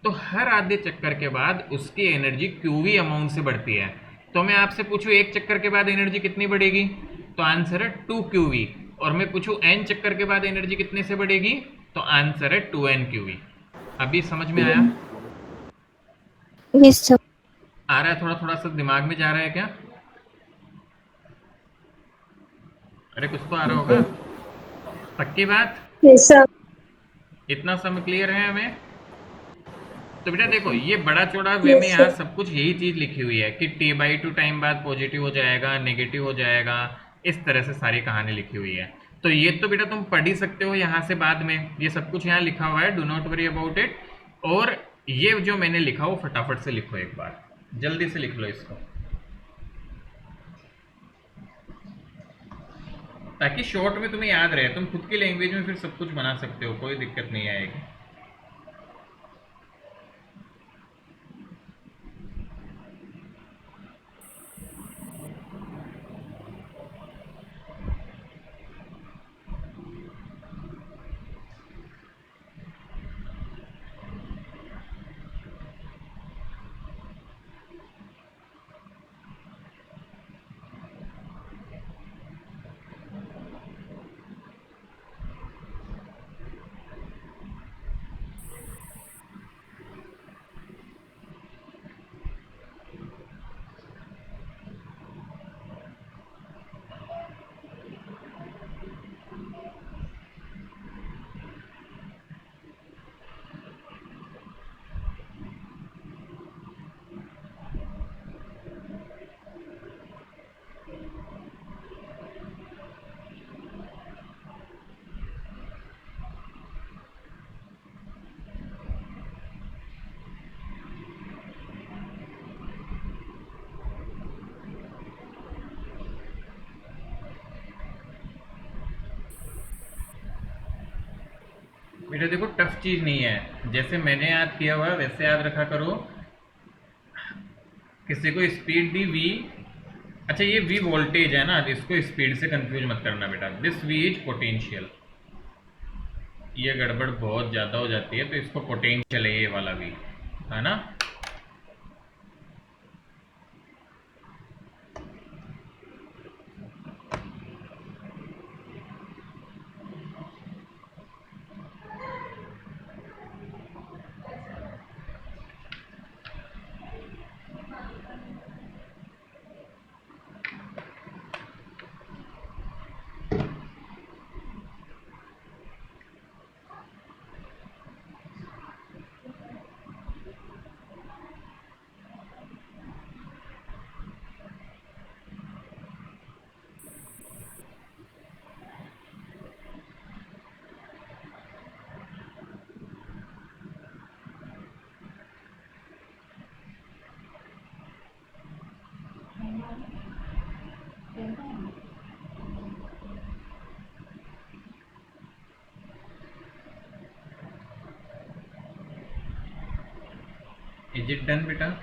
तो हर आधे चक्कर के बाद उसकी एनर्जी QV अमाउंट से बढ़ती है। तो मैं आपसे पूछूं एक चक्कर के बाद एनर्जी कितनी बढ़ेगी, तो आंसर है 2QV। और मैं पूछूं n चक्कर के बाद एनर्जी कितने से बढ़ेगी, तो आंसर है 2NQV। अभी समझ में आया? Yes sir। आ रहा है? थोड़ा थोड़ा सा दिमाग में जा रहा है क्या? अरे कुछ तो आ रहा होगा, पक्की बात? Yes, sir. इतना सब क्लियर है हमें? तो बेटा देखो, ये बड़ा चौड़ा वे में यहाँ सब कुछ यही चीज लिखी हुई है कि T/2 टाइम बाद पॉजिटिव हो जाएगा, नेगेटिव हो जाएगा, इस तरह से सारी कहानी लिखी हुई है। तो ये तो बेटा तुम पढ़ ही सकते हो यहाँ से बाद में, ये सब कुछ यहाँ लिखा हुआ है, do not worry about it. और ये जो मैंने लिखा वो फटाफट से लिखो, एक बार जल्दी से लिख लो इसको, ताकि शॉर्ट में तुम्हें याद रहे, तुम खुद की लैंग्वेज में फिर सब कुछ बना सकते हो, कोई दिक्कत नहीं आएगी। बेटा देखो टफ चीज नहीं है, जैसे मैंने याद किया हुआ वैसे याद रखा करो। किसी को स्पीड दी v, अच्छा ये v वोल्टेज है ना, इसको स्पीड से कंफ्यूज मत करना बेटा। दिस v इज पोटेंशियल, ये गड़बड़ बहुत ज़्यादा हो जाती है, तो इसको पोटेंशियल है ये वाला v, है ना। इज इट डन बेटा?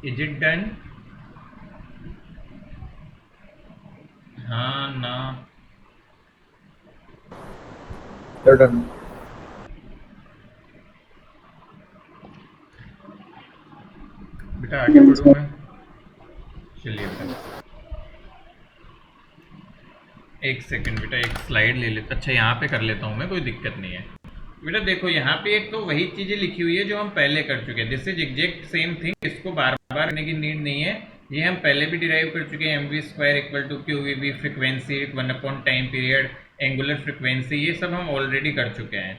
Is it done? हाँ ना? डन। बेटा आगे बढ़ूँ मैं? चलिए बेटा एक सेकंड बेटा, एक स्लाइड ले लेता, अच्छा यहाँ पे कर लेता हूँ मैं, कोई दिक्कत नहीं है। बेटा देखो यहाँ पे एक तो वही चीजें लिखी हुई है जो हम पहले कर चुके हैं, this is exact same thing, इसको बार बार करने की नीड नहीं है, ये हम पहले भी डिराइव कर चुके हैं। mv square equal to Q V B, frequency 1 time period, angular frequency, ये सब हम ऑलरेडी कर चुके हैं।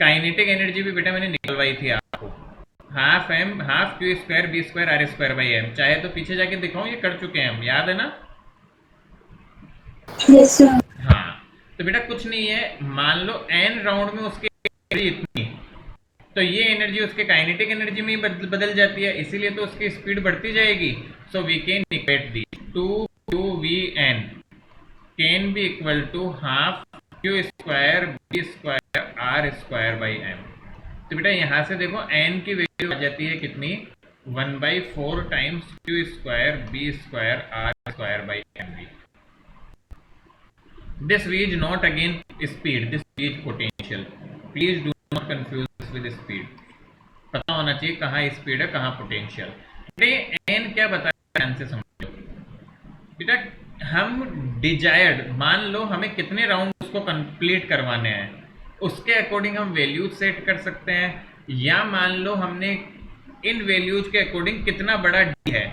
काइनेटिक एनर्जी भी बेटा मैंने निकलवाई थी आपको, half M half Q square B square R square by M, चाहे तो पीछे जाके दिखाऊं, ये कर चुके हैं हम, याद है ना? Yes, sir. हाँ तो बेटा कुछ नहीं है, मान लो n राउंड में उसकी एनर्जी इतनी, तो ये एनर्जी उसके काइनेटिक एनर्जी में ही बदल जाती है, इसीलिए तो उसकी स्पीड बढ़ती जाएगी। So we can equate the 2qvn can be equal to half Q square B square R square by M. तो बेटा यहाँ से देखो n की वैल्यू आ जाती है कितनी, 1/4 times Q square B square R square by M B. This v is not again speed, this v is potential. Please do not confuse this with speed. पता होना चाहिए कहाँ स्पीड है कहाँ पोटेंशियल। बेटे n क्या बताया ध्यान से समझो बेटा, हम डिजायर्ड, मान लो हमें कितने राउंड उसको कंप्लीट करवाने हैं, उसके अकॉर्डिंग हम वैल्यूज सेट कर सकते हैं, या मान लो हमने इन वैल्यूज के अकॉर्डिंग कितना बड़ा d है।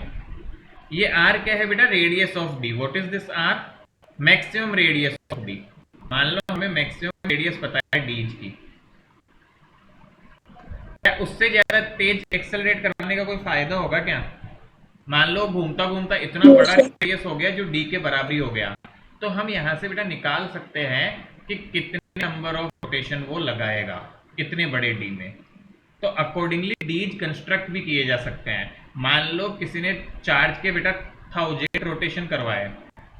ये r क्या है बेटा, radius of d। What is this r? Maximum radius of D. मान लो हमें मैक्सिमम रेडियस पता है डी की, क्या उससे ज्यादा तेज एक्सेलरेट करने का कोई फायदा होगा क्या? मान लो घूमता घूमता इतना बड़ा रेडियस हो गया जो डी के बराबरी हो गया, तो हम यहाँ से बेटा निकाल सकते हैं कि कितने नंबर ऑफ रोटेशन वो लगाएगा कितने बड़े डी में, तो अकॉर्डिंगली डीज कंस्ट्रक्ट भी किए जा सकते हैं। मान लो किसी ने चार्ज के बेटा 1000 रोटेशन करवाए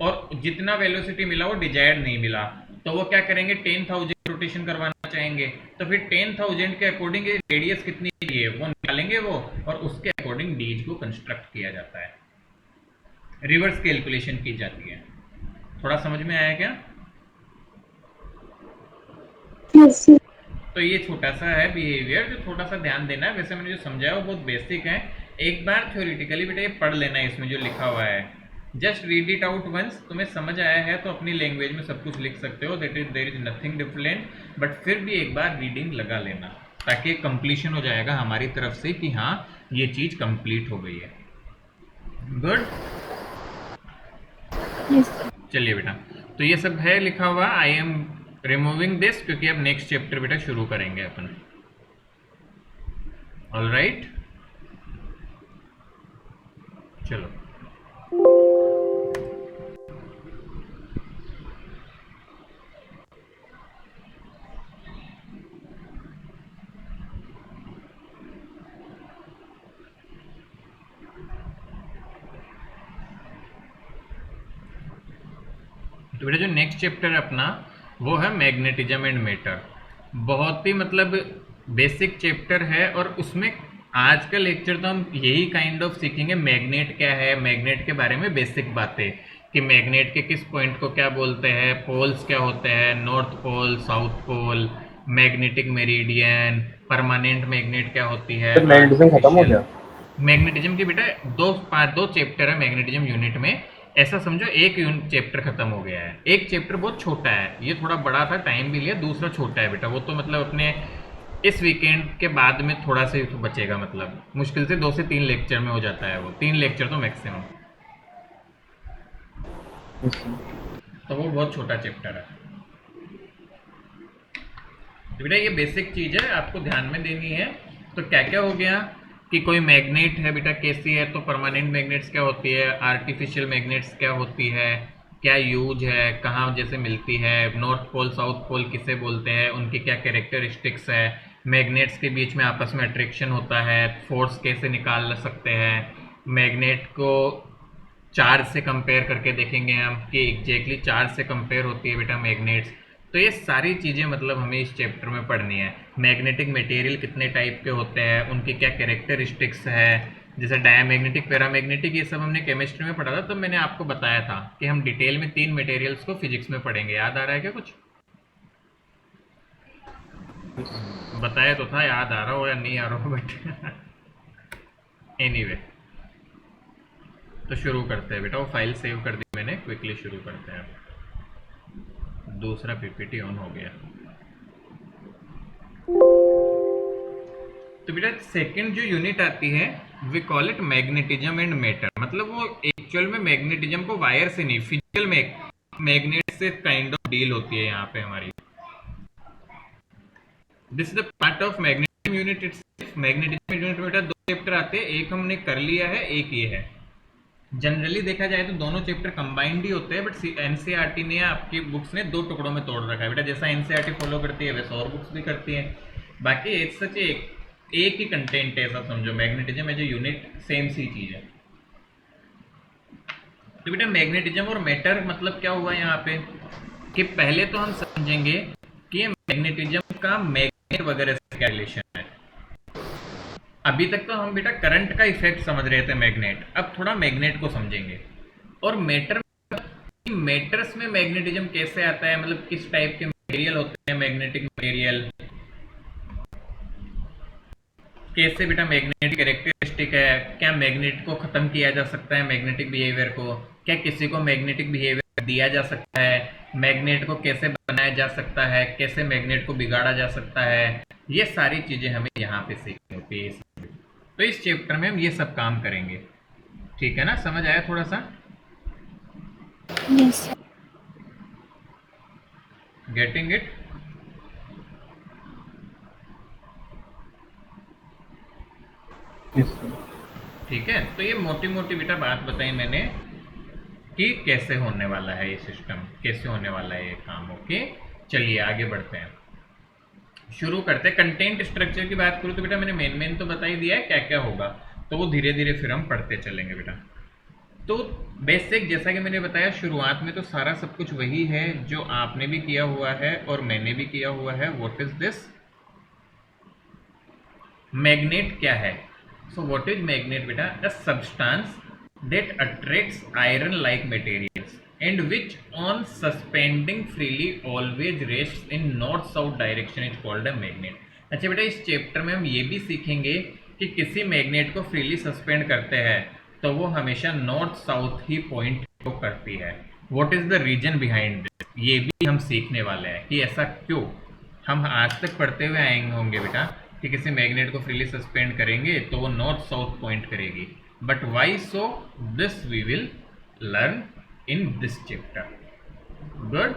और जितना वेलोसिटी मिला वो डिजायर्ड नहीं मिला, तो वो क्या करेंगे, 10,000 रोटेशन करवाना चाहेंगे, तो फिर 10,000 के अकॉर्डिंग रेडियस कितनी है वो निकालेंगे वो, और उसके अकॉर्डिंग डीज को कंस्ट्रक्ट किया जाता है, रिवर्स कैलकुलेशन की जाती है। थोड़ा समझ में आया क्या? Yes, sir. तो ये छोटा सा है बिहेवियर जो थोड़ा सा ध्यान देना है। वैसे मैंने जो समझाया वो बहुत बेसिक है, एक बार थ्योरेटिकली बेटा ये पढ़ लेना है, इसमें जो लिखा हुआ है just read it out once. तुम्हें समझ आया है तो अपनी लैंग्वेज में सब कुछ लिख सकते हो, that is there is nothing different, but फिर भी एक बार रीडिंग लगा लेना ताकि कंप्लीशन हो जाएगा हमारी तरफ से कि हाँ ये चीज कंप्लीट हो गई है। Good, Yes, sir. चलिए बेटा, तो ये सब है लिखा हुआ। आई एम रिमूविंग दिस क्योंकि अब नेक्स्ट चैप्टर बेटा शुरू करेंगे अपन। ऑल राइट, चलो तो बेटा जो नेक्स्ट चैप्टर है अपना वो है मैग्नेटिज्म एंड मैटर। बहुत ही मतलब बेसिक चैप्टर है, और उसमें आज का लेक्चर तो हम यही काइंड ऑफ सीखेंगे, मैग्नेट क्या है, मैग्नेट के बारे में बेसिक बातें कि मैग्नेट के किस पॉइंट को क्या बोलते हैं, पोल्स क्या होते हैं, north pole, south pole, magnetic meridian, permanent magnet क्या होती है, फिर मैग्नेटिज्म खत्म हो गया? मैग्नेटिज्म की बेटा दो चैप्टर है मैग्नेटिज्म यूनिट में। ऐसा समझो एक चैप्टर खत्म हो गया है, एक चैप्टर बहुत छोटा है, ये थोड़ा बड़ा था, टाइम भी लिया, दूसरा छोटा है बेटा, वो तो मतलब अपने इस वीकेंड के बाद में थोड़ा सा तो बचेगा, मतलब मुश्किल से 2 से 3 लेक्चर में हो जाता है वो, 3 लेक्चर तो मैक्सिमम, तो वो बहुत छोटा चैप्टर है। तो बेटा ये बेसिक चीज है, आपको ध्यान में देनी है। तो क्या क्या हो गया कि कोई मैग्नेट है बेटा कैसी है, तो परमानेंट मैग्नेट्स क्या होती है, आर्टिफिशियल मैग्नेट्स क्या होती है, क्या यूज है, कहाँ जैसे मिलती है, नॉर्थ पोल साउथ पोल किसे बोलते हैं, उनकी क्या कैरेक्टरिस्टिक्स है, मैग्नेट्स के बीच में आपस में अट्रैक्शन होता है, फोर्स कैसे निकाल सकते हैं, मैग्नेट को चार्ज से कंपेयर करके देखेंगे हम कि एग्जैक्टली चार्ज से कंपेयर होती है बेटा मैग्नेट्स। तो ये सारी चीज़ें मतलब हमें इस चैप्टर में पढ़नी है। मैग्नेटिक मटेरियल कितने टाइप के होते हैं, उनकी क्या कैरेक्टरिस्टिक्स है, जैसे डायमैग्नेटिक, पैरामैग्नेटिक, ये सब हमने केमिस्ट्री में पढ़ा था, तो मैंने आपको बताया था कि हम डिटेल में 3 मटेरियल्स को फिजिक्स में पढ़ेंगे। याद आ रहा है क्या कुछ? बताया तो था, याद आ रहा हो या नहीं आ रहा हो, बट एनीवे तो शुरू करते हैं बेटा। वो फाइल सेव कर दी मैंने, क्विकली शुरू करते हैं। दूसरा पीपीटी ऑन हो गया। तो बेटा सेकंड जो यूनिट आती है we call it magnetism and matter, मतलब वो एक्चुअल में मैग्नेटिज्म को वायर से नहीं, फिजिकल में मैग्नेट से काइंड ऑफ डील होती है यहाँ पे हमारी। This is the part of magnetism unit itself. Magnetism unit में बेटा 2 चैप्टर आते हैं, एक हमने कर लिया है, एक ये है। जनरली देखा जाए तो दोनों चैप्टर कंबाइंड ही होते हैं, बट एनसीईआरटी ने आपकी बुक्स ने 2 टुकड़ों में तोड़ रखा है बेटा, जैसा एनसीईआरटी फॉलो करती है वैसा और बुक्स भी करती हैं। बाकी एक सच एक ही कंटेंट है, ऐसा समझो, magnetism as a unit same सी चीज है। तो बेटा मैग्नेटिज्म और मैटर मतलब क्या हुआ यहाँ पे कि पहले तो हम समझेंगे कि ये मैग्नेटिज्म का मैग्नेट वगैरह से क्या रिलेशन है। अभी तक तो हम बेटा करंट का इफेक्ट समझ रहे थे मैग्नेट, अब थोड़ा मैग्नेट को समझेंगे। और मैटर्स में मैग्नेटिज्म कैसे आता है, मतलब किस टाइप के मटेरियल होते हैं मैग्नेटिक मटेरियल, कैसे बेटा मैग्नेटिक कैरेक्टरिस्टिक है, क्या मैग्नेट को खत्म किया जा सकता है, मैग्नेटिक बिहेवियर को, क्या किसी को मैग्नेटिक बिहेवियर दिया जा सकता है, मैग्नेट को कैसे बनाया जा सकता है, कैसे मैग्नेट को बिगाड़ा जा सकता है, ये सारी चीजें हमें यहाँ पे सीखनी होती है। तो इस चैप्टर में हम ये सब काम करेंगे, ठीक है ना? समझ आया थोड़ा सा? Yes, sir. Getting it? ठीक है, तो ये मोटी मोटी बेटा बात बताई मैंने कि कैसे होने वाला है ये सिस्टम, कैसे होने वाला है ये काम। ओके चलिए आगे बढ़ते हैं, शुरू करते हैं। कंटेंट स्ट्रक्चर की बात करूँ तो बेटा मैंने मेन तो बता ही दिया है क्या क्या होगा, तो वो धीरे धीरे फिर हम पढ़ते चलेंगे बेटा। तो बेसिक जैसा कि मैंने बताया शुरुआत में, तो सारा सब कुछ वही है जो आपने भी किया हुआ है और मैंने भी किया हुआ है। What is this? मैग्नेट क्या है? सो व्हाट इज मैग्नेट बेटा? A substance that attracts iron like materials and which on suspending freely always rests in north south direction is called a magnet. अच्छा बेटा, इस चैप्टर में हम ये भी सीखेंगे कि किसी मैग्नेट को फ्रीली सस्पेंड करते हैं तो वो हमेशा नॉर्थ साउथ ही पॉइंट को करती है। What is the reason behind this, ये भी हम सीखने वाले हैं कि ऐसा क्यों। हम आज तक पढ़ते हुए आएंगे होंगे बेटा कि किसी मैग्नेट को फ्रीली सस्पेंड करेंगे तो वो नॉर्थ साउथ पॉइंट करेगी, but why so, this we will learn in this chapter. Good.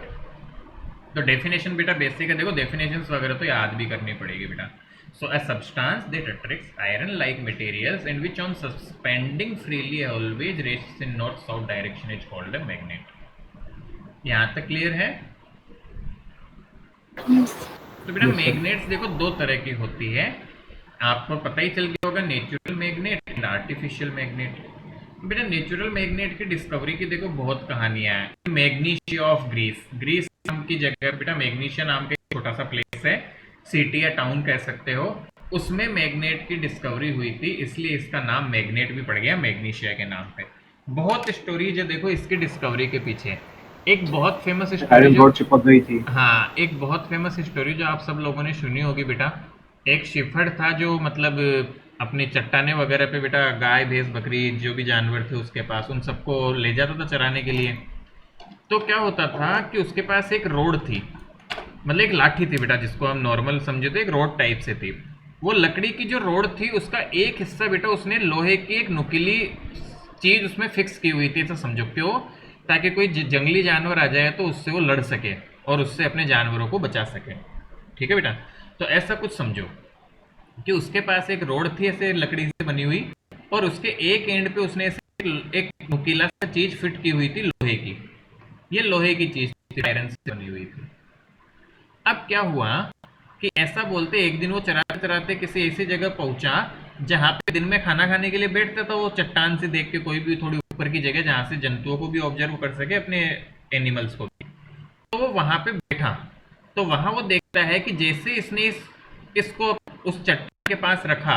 तो डेफिनेशन बेटा बेसिक है, देखो डेफिनेशंस वगैरह तो याद भी करनी पड़ेगी बेटा। So a substance that attracts iron like materials and which on suspending freely always rests in north south direction is called a magnet. यहाँ तक क्लियर है? Yes. तो बेटा मैग्नेट्स देखो दो तरह की होती है, आपको पता ही चल गया होगा, natural magnet and artificial magnet. बेटा नेचुरल मैग्नेट की डिस्कवरी की देखो बहुत कहानियां हैं। मैग्नीशिया ऑफ ग्रीस, ग्रीस नाम की जगह बेटा मैग्नीशिया नाम का एक छोटा सा प्लेस है, सिटी या टाउन कह सकते हो, उसमें मैग्नेट की डिस्कवरी हुई थी, इसलिए इसका नाम मैग्नेट भी पड़ गया मैग्नीशिया के नाम पे। बहुत स्टोरीज है देखो इसकी डिस्कवरी के पीछे। एक बहुत फेमस स्टोरी आयरन रॉड चिपक गई थी। हाँ, एक बहुत फेमस स्टोरी जो आप सब लोगों ने सुनी होगी बेटा। एक शिफर्ड था जो मतलब अपने चट्टाने वगैरह पे बेटा गाय भैंस बकरी जो भी जानवर थे उसके पास, उन सबको ले जाता था चराने के लिए। तो क्या होता था कि उसके पास एक रोड थी, मतलब एक लाठी थी बेटा, जिसको हम नॉर्मल समझे तो एक रोड टाइप से थी। वो लकड़ी की जो रोड थी उसका एक हिस्सा बेटा उसने लोहे की एक नुकीली चीज उसमें फिक्स की हुई थी, ऐसा समझो। क्यों? ताकि कोई जंगली जानवर आ जाए तो उससे वो लड़ सके और उससे अपने जानवरों को बचा सके। ठीक है बेटा? तो ऐसा कुछ समझो कि उसके पास एक रोड थी ऐसे लकड़ी से बनी हुई, और उसके एक एंड पे उसने ऐसे एक नुकीला सा चीज फिट की हुई थी लोहे की। ये लोहे की चीज थी, आयरन से बनी हुई थी। अब क्या हुआ कि ऐसा बोलते एक दिन वो चराते चराते किसी ऐसी जगह पहुंचा जहां पे दिन में खाना खाने के लिए बैठता था वो चट्टान से देख के, कोई भी थोड़ी ऊपर की जगह जहां से जंतुओं को भी ऑब्जर्व कर सके, अपने एनिमल्स को भी। तो वो वहां पे बैठा, तो वहां वो देखता है कि जैसे इसने इसको उस चट्टान के पास रखा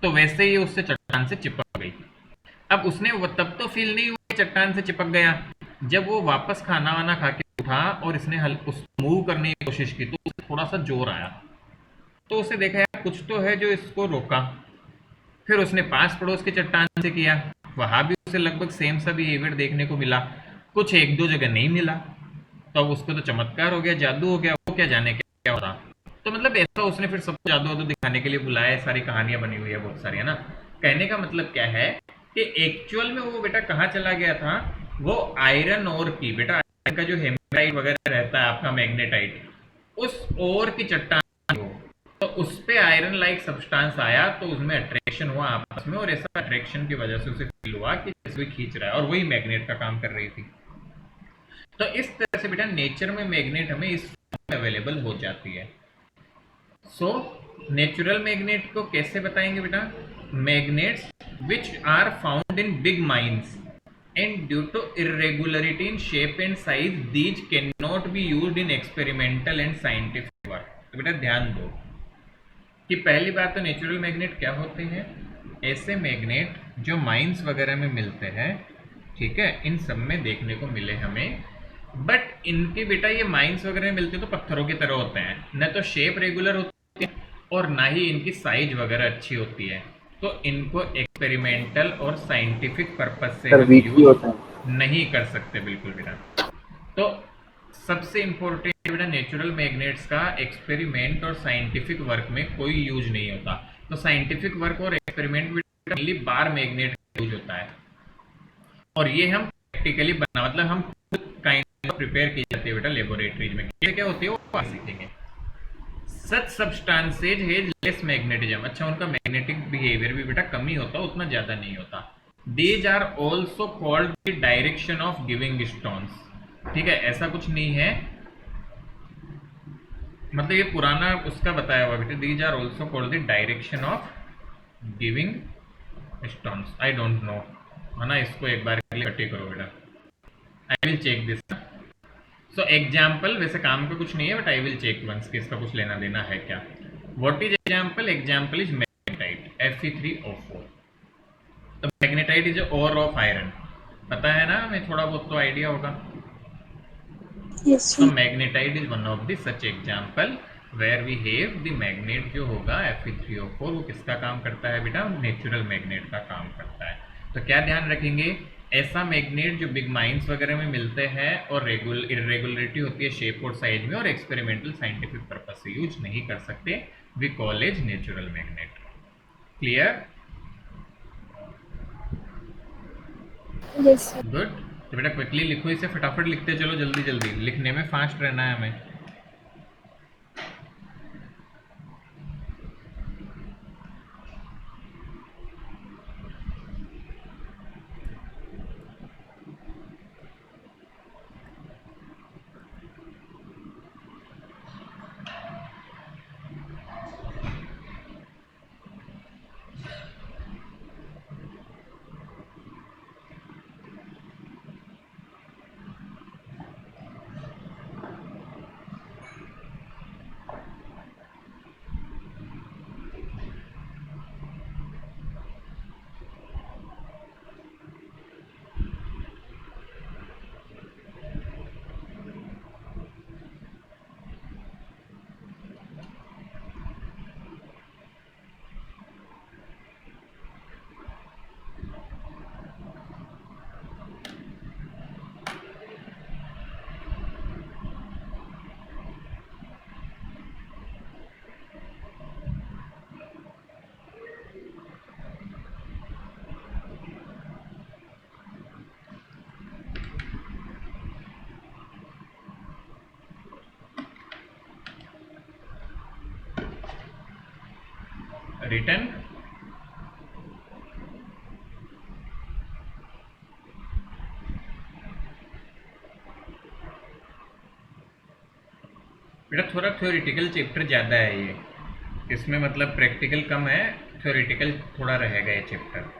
तो वैसे ही उससे चट्टान से चिपक गई। अब उसने वो तब तो फील नहीं हुआ चट्टान से चिपक गया, जब वो वापस खाना वाना खा के उठा और इसने उस मूव करने की कोशिश की तो उसे थोड़ा सा जोर आया, तो उसे देखा यार कुछ तो है जो इसको रोका। फिर उसने पास पड़ोस के चट्टान से किया, वहां भी उसे लगभग सेम सा बिहेवियर देखने को मिला, कुछ एक दो जगह नहीं मिला। तो अब उसको तो चमत्कार हो गया, जादू हो गया, वो क्या जाने क्या हो रहा। तो मतलब ऐसा उसने फिर सबको जादू वादू दिखाने के लिए बुलाया, सारी कहानियां बनी हुई है बहुत सारी, है ना। कहने का मतलब क्या है कि एक्चुअल में वो बेटा कहाँ चला गया था, वो आयरन ओर की बेटा, आयरन का जो हेमराइट वगैरह रहता है आपका मैग्नेटाइट, उस ओर की चट्टान हो, तो उस पे आयरन लाइक सब्सटेंस आया, तो उसमें अट्रैक्शन हुआ आपस में, और ऐसा अट्रैक्शन की वजह से उसे फील हुआ कि कोई खींच रहा है, और वही मैग्नेट का काम कर रही थी। तो इस तरह से बेटा नेचर में मैग्नेट हमें इस फॉर्म में अवेलेबल हो जाती है। सो नेचुरल मैग्नेट को कैसे बताएंगे बेटा? Magnets which are found in big mines and due to irregularity in shape and size these cannot be used in experimental and scientific work। तो बेटा ध्यान दो कि पहली बात तो नेचुरल मैग्नेट क्या होते हैं, ऐसे मैग्नेट जो माइंस वगैरह में मिलते हैं, ठीक है, इन सब में देखने को मिले हमें, बट इनके बेटा ये माइंस वगैरह में मिलते तो पत्थरों की तरह होते हैं, न तो शेप रेगुलर होती है और ना ही इनकी साइज वगैरह अच्छी होती है, तो इनको एक्सपेरिमेंटल और साइंटिफिक पर्पस से हम यूज नहीं कर सकते बिल्कुल बेटा। तो सबसे इंपॉर्टेंट बेटा नेचुरल मैग्नेट्स का एक्सपेरिमेंट और साइंटिफिक वर्क में कोई यूज नहीं होता। तो साइंटिफिक वर्क और एक्सपेरिमेंट में मेनली बार मैग्नेट यूज होता है, और ये हम प्रैक्टिकली बना, मतलब हम काइंड ऑफ प्रिपेयर की जाती है बेटा लेबोरेटरीज में। क्या होती है वो सीखेंगे। सच सब्सटेंसेज हैज लेस मैग्नेटिज्म, अच्छा उनका मैग्नेटिक बिहेवियर भी बेटा कम ही होता, उतना ज्यादा नहीं होता। These are also called the direction of giving stones, ठीक है, ऐसा कुछ नहीं है, मतलब ये पुराना उसका बताया हुआ बेटा। These are also called the direction of giving stones, I don't know है ना, इसको एक बार के लिए इकट्ठी करो बेटा। I will check this. So example वैसे काम का कुछ नहीं है, but I will check once कि इसका कुछ लेना देना है क्या। What is example? Example is magnetite Fe3O4। तो magnetite is ore of iron, पता है ना हमें, थोड़ा बहुत तो आइडिया होगा। Yes, तो sir. Magnetite is one of the such example where we have the magnet जो होगा Fe3O4, वो किसका काम करता है बेटा? नेचुरल मैग्नेट का काम करता है। तो क्या ध्यान रखेंगे? ऐसा मैग्नेट जो बिग माइंस वगैरह में मिलते हैं और इरेगुलरिटी होती है शेप और साइज में, और एक्सपेरिमेंटल साइंटिफिक पर्पज से यूज नहीं कर सकते, we call as natural magnet. Clear? Yes, sir. Good. तो बेटा क्विकली लिखो इसे, फटाफट लिखते चलो, जल्दी जल्दी लिखने में फास्ट रहना है हमें। रिटर्न। बेटा थोड़ा थ्योरेटिकल चैप्टर ज़्यादा है ये, इसमें मतलब प्रैक्टिकल कम है, थ्योरेटिकल थोड़ा रहेगा ये chapter.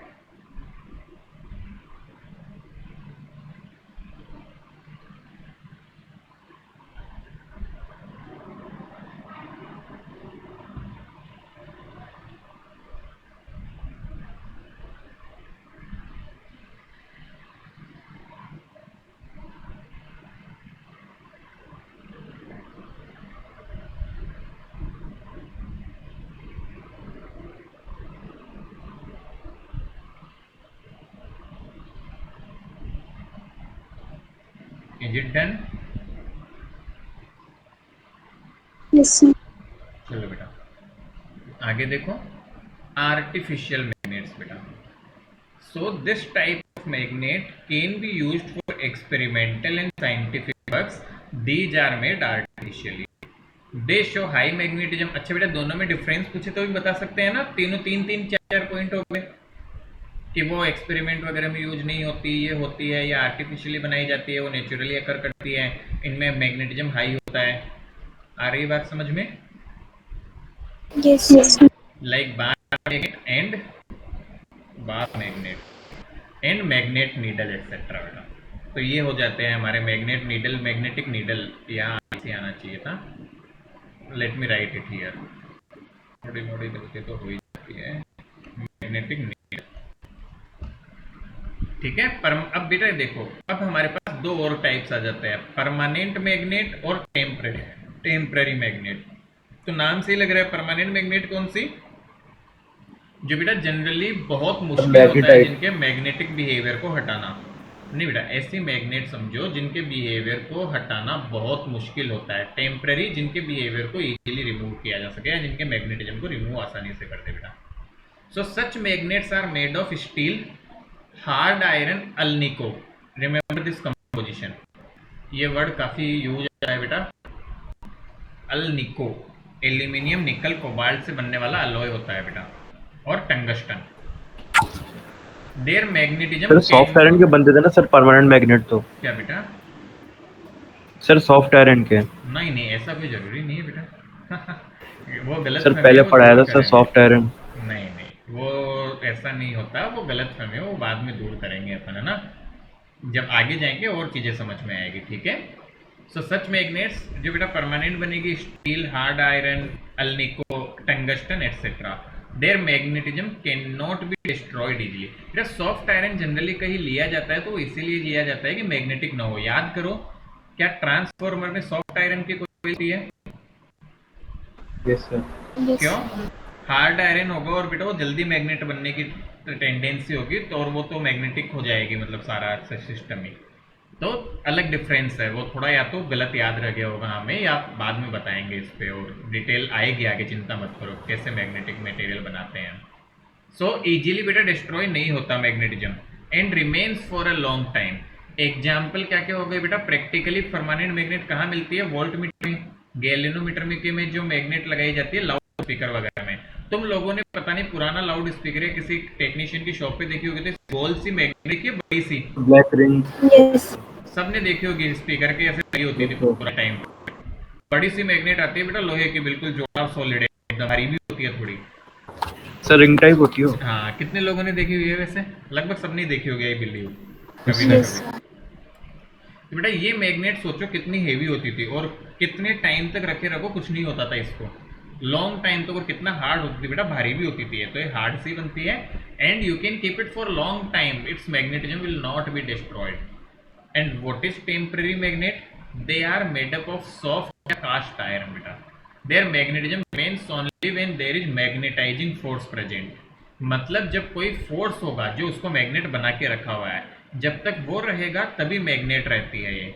Is it done? Yes, sir. चलो बेटा आगे देखो, आर्टिफिशियल मैग्नेट्स बेटा। So this type of magnet can be used for experimental and scientific works, these are made artificially, they show high magnetism. अच्छा बेटा दोनों में डिफरेंस पूछे तो भी बता सकते हैं ना, तीनों तीन तीन चार चार पॉइंट हो गए कि वो एक्सपेरिमेंट वगैरह में यूज नहीं होती, ये होती है, या आर्टिफिशियली बनाई जाती है, वो नेचुरली अकर करती है, इनमें मैग्नेटिज्म हाई होता है। आ रही बात समझ में? Yes, sir. Like bar magnet and bar magnet and magnet needle etcetera बेटा। तो ये हो जाते हैं हमारे मैग्नेट नीडल, मैग्नेटिक नीडल, यहाँ ऐसे आना चाहिए था, let me right it here, थोड़ी मोड़ी गलती तो हो ही जाती है, मैग्नेटिक नीडल। ठीक है, अब बेटा देखो, अब हमारे पास दो और टाइप्स आ जाते हैं, परमानेंट मैग्नेट और टेम्पररी मैग्नेट। तो नाम से ही लग रहा है, परमानेंट मैग्नेट कौन सी? जो बेटा जनरली बहुत मुश्किल होता है जिनके मैग्नेटिक बिहेवियर को हटाना। नहीं बेटा, ऐसी मैग्नेट समझो जिनके बिहेवियर को हटाना बहुत मुश्किल होता है। टेम्पररी जिनके बिहेवियर को इजीली रिमूव किया जा सके, या जिनके मैग्नेटिज्म को रिमूव आसानी से कर दे बेटा। So such magnets are made of steel, hard iron, alnico. Remember this composition, ये वर्ड काफी यूज होता है बेटा। अल्निको एल्यूमिनियम, निकल, कोबाल्ट से बनने वाला अलॉय होता है बेटा, और tungsten. Their magnetism sir soft iron के बनते थे ना सर परमानेंट मैग्नेट तो? क्या बेटा? सर सॉफ्ट आयरन के? नहीं नहीं, ऐसा कोई जरूरी नहीं है बेटा वो गलत सर फहमी पहले है, वो पढ़ाया था दूर सर करेंगे। Soft iron. नहीं नहीं, वो ऐसा नहीं होता, वो गलत फहमी है, वो बाद में दूर करेंगे अपन, है ना, जब आगे जाएंगे और चीज़ें समझ में आएगी, ठीक है। सो सच मैग्नेट्स जो बेटा परमानेंट बनेगी, steel, hard iron, alnico, tungsten etcetera, their magnetism can not be destroyed easily. बेटा सॉफ्ट आयरन जनरली कहीं लिया जाता है तो इसीलिए लिया जाता है कि मैग्नेटिक ना हो। याद करो, क्या ट्रांसफॉर्मर में सॉफ्ट आयरन की कोई है? Yes sir. Yes, क्यों? sir. हार्ड आयरन होगा और बेटा वो जल्दी मैग्नेट बनने की टेंडेंसी होगी, तो और वो तो मैग्नेटिक हो जाएगी, मतलब सारा सिस्टम ही। तो अलग डिफरेंस है, वो थोड़ा या तो गलत याद रह गया होगा हमें, या बाद में बताएंगे इस पे, और डिटेल आएगी आगे, चिंता मत करो कैसे मैग्नेटिक मटेरियल बनाते हैं। सो इजीली बेटा डिस्ट्रॉय नहीं होता magnetism and remains for a long time. Example क्या क्या हो गए बेटा? प्रैक्टिकली परमानेंट मैग्नेट कहाँ मिलती है? वोल्ट मीटर में, गैल्वेनोमीटर में जो मैग्नेट लगाई जाती है लाउड स्पीकर वगैरह में। तुम लोगों ने पता नहीं पुराना लाउड स्पीकर है किसी टेक्नीशियन की शॉप पे देखी होगी, तो गोल सी मैग्नेट की बड़ी सी, ब्लैक रिंग। Yes. सबने देखी होगी, स्पीकर के ऐसे लगी होती थी पूरा टाइम। बड़ी सी मैग्नेट आती है बेटा लोहे की, बिल्कुल जोड़ा सॉलिड है, एकदम भारी भी होती है थोड़ी। सर रिंग टाइप होती हो। हाँ, कितने लोगों ने देखी हुई है वैसे? लगभग सबने देखी होगी, आई बिलीव, कभी ना Yes, कभी। sir. तो बेटा ये मैग्नेट सोचो कितनी हेवी होती थी, और कितने टाइम तक रखे रखो कुछ नहीं होता था इसको, लॉन्ग टाइम तक, और कितना हार्ड होती थी बेटा, भारी भी होती थी। तो ये हार्ड सी बनती है and you can keep it for long time, its magnetism will not be destroyed. And what is temporary magnet? They are made up of soft या कास्ट आयरन बेटा। Their magnetism remains only when there is magnetizing force present. मतलब जब कोई force होगा जो उसको magnet बना के रखा हुआ है, जब तक वो रहेगा तभी मैग्नेट रहती है ये।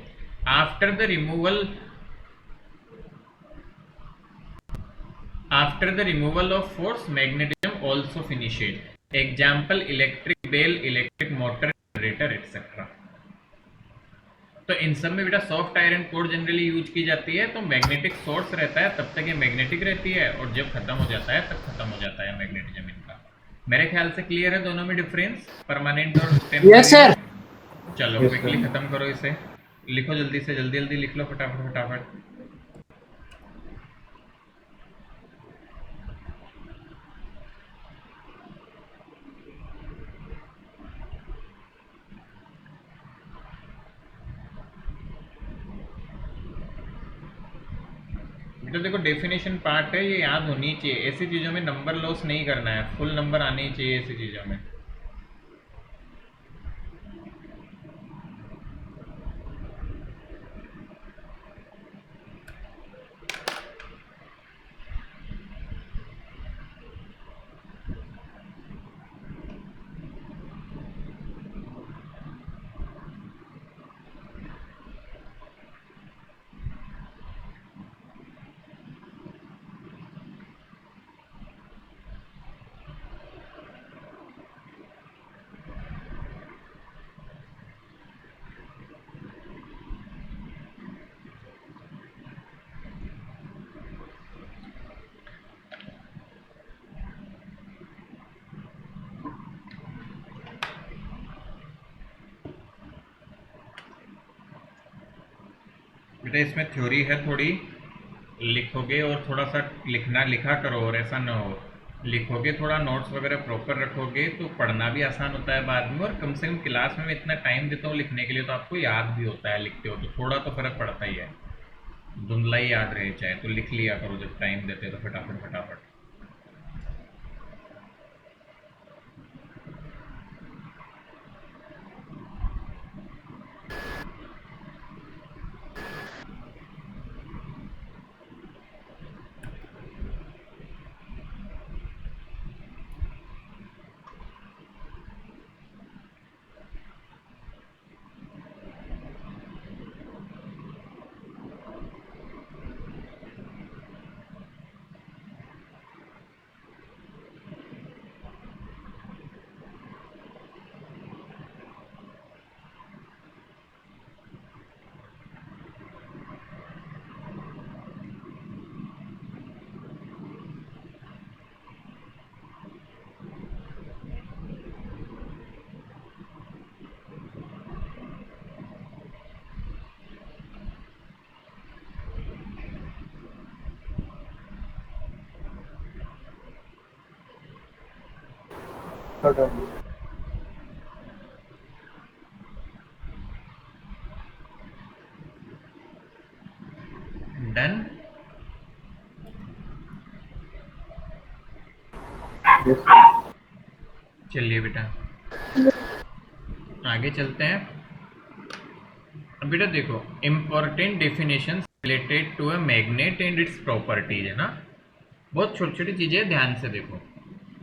After the removal of force magnetism also finishes. Example electric bell, electric motor, generator etcetera. तो इन सब में बेटा soft iron core generally use की जाती है। तो मैग्नेटिक सोर्स रहता है तब तक ये मैग्नेटिक रहती है, और जब खत्म हो जाता है तब खत्म हो जाता है मैग्नेटिज्म इनका। मेरे ख्याल से क्लियर है दोनों में डिफरेंस, परमानेंट और टेम्पररी। Yes sir. चलो Yes, क्विकली sir. खत्म करो इसे, लिखो जल्दी से, जल्दी जल्दी लिख लो, फटाफट फटाफट। तो देखो डेफिनेशन पार्ट है, ये याद होनी चाहिए, ऐसी चीज़ों में नंबर लॉस नहीं करना है, फुल नंबर आने ही चाहिए ऐसी चीज़ों में। बेटा इसमें थ्योरी है थोड़ी, लिखोगे और थोड़ा सा लिखा करो, और ऐसा ना हो लिखोगे थोड़ा नोट्स वगैरह प्रॉपर रखोगे तो पढ़ना भी आसान होता है बाद में, और कम से कम क्लास में मैं इतना टाइम देता हूँ लिखने के लिए, तो आपको याद भी होता है, लिखते हो तो थोड़ा तो फर्क पड़ता ही है, धुंधला ही याद रहे चाहे, तो लिख लिया करो जब टाइम देते हो तो फटाफट फटाफट। चौथा टर्म। डन। Yes sir. चलिए बेटा आगे चलते हैं। अब बेटा देखो, important definition related to a magnet and its properties, है ना। बहुत छोटी छोटी चीजें, ध्यान से देखो।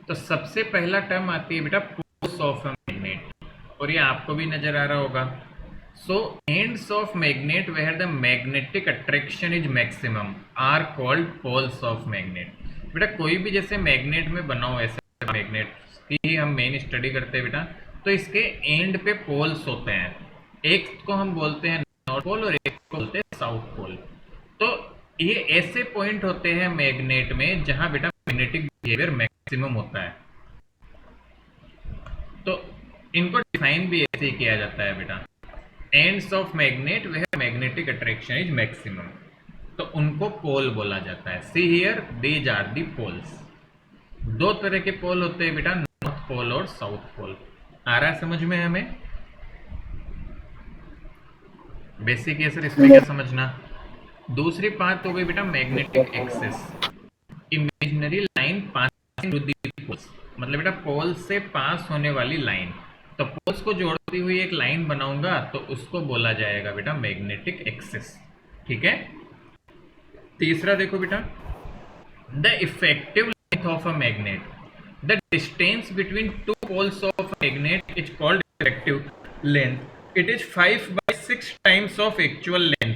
तो सबसे पहला टर्म आती है बेटा पोल्स ऑफ अ मैग्नेट, और ये आपको भी नजर आ रहा होगा। So ends of magnet where the magnetic attraction is maximum are called poles of magnet. बेटा कोई भी जैसे मैग्नेट में बना हो, ऐसे मैग्नेट की ही हम मेन स्टडी करते हैं बेटा, तो इसके एंड पे पोल्स होते हैं। एक को हम बोलते हैं नॉर्थ पोल और एक को बोलते हैं साउथ पोल। तो ये ऐसे पॉइंट होते हैं मैग्नेट में जहां बेटा मैग्नेटिक बिहेवियर मैक्सिमम होता है। तो इनको डिफाइन भी ऐसे ही किया जाता है बेटा, ends of magnet where magnetic attraction is maximum, तो उनको पोल बोला जाता है। See here these are the poles. दो तरह के पोल होते हैं बेटा, नॉर्थ पोल और साउथ पोल। आ रहा है समझ में हमें? बेसिक है सर, इसमें क्या समझना। दूसरी बात हो गई बेटा magnetic axis, imaginary line passing through the poles, मतलब बेटा पोल से पास होने वाली लाइन। तो पोल्स को जोड़ती हुई एक लाइन बनाऊंगा तो उसको बोला जाएगा बेटा मैग्नेटिक एक्सिस। ठीक है। तीसरा देखो बेटा, the effective length of a magnet, the distance between two poles of magnet is called effective length, it is 5/6 times of actual length.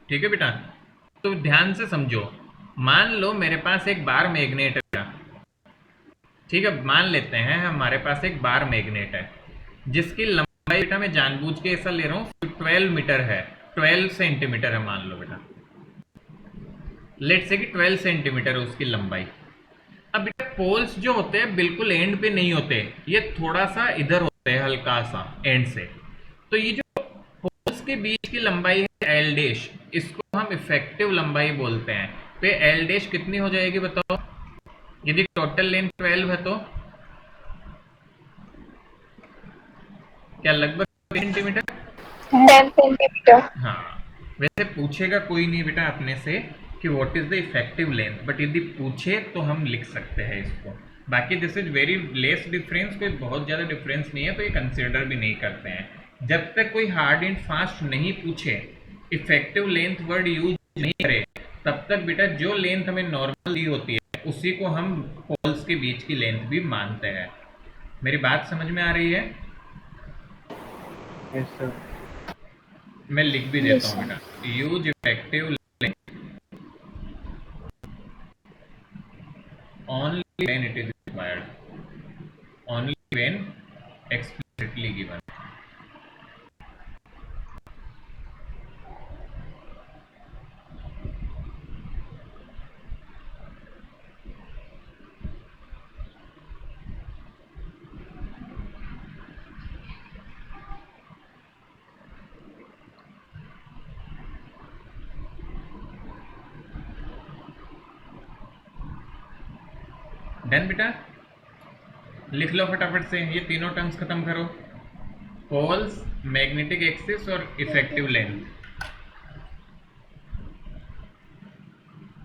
ठीक है बेटा, तो ध्यान से समझो। मान लो मेरे पास एक बार मैग्नेट है, ठीक है, मान लेते हैं हमारे पास एक बार मैग्नेट है जिसकी लंबाई बेटा मैं जानबूझ के ऐसा ले रहा हूं 12 मीटर है, 12 सेंटीमीटर है मान लो बेटा, लेट से कि 12 सेंटीमीटर है उसकी लंबाई। अब बेटा पोल्स जो होते हैं बिल्कुल एंड पे नहीं होते, ये थोड़ा सा इधर होते हैं हल्का सा एंड से। तो ये जो पोल्स के बीच की लंबाई है एल डैश, इसको हम इफेक्टिव लंबाई बोलते हैं। तो एल डैश कितनी हो जाएगी बताओ, यदि टोटल लेंथ 12 है तो क्या लगभग सेंटीमीटर? 10 सेंटीमीटर। हाँ, वैसे पूछेगा कोई नहीं बेटा अपने से कि what is the effective length, but यदि पूछे तो हम लिख सकते हैं इसको। बाकी this is very less difference, कोई बहुत ज़्यादा डिफरेंस नहीं है, तो ये कंसिडर भी नहीं करते हैं। जब तक कोई हार्ड एंड फास्ट नहीं पूछे, इफेक्टिव लेंथ वर्ड यूज नहीं करे, तब तक बेटा जो लेंथ हमें नॉर्मल दी होती है उसी को हम पोल्स के बीच की लेंथ भी मानते हैं। मेरी बात समझ में आ रही है? Yes sir. मैं लिख भी देता हूँ बेटा, use effective length only when it is required, only when explicitly given. Done बेटा, लिख लो फटाफट से, ये तीनों टर्म्स खत्म करो, पोल्स, मैग्नेटिक एक्सिस और इफेक्टिव लेंथ।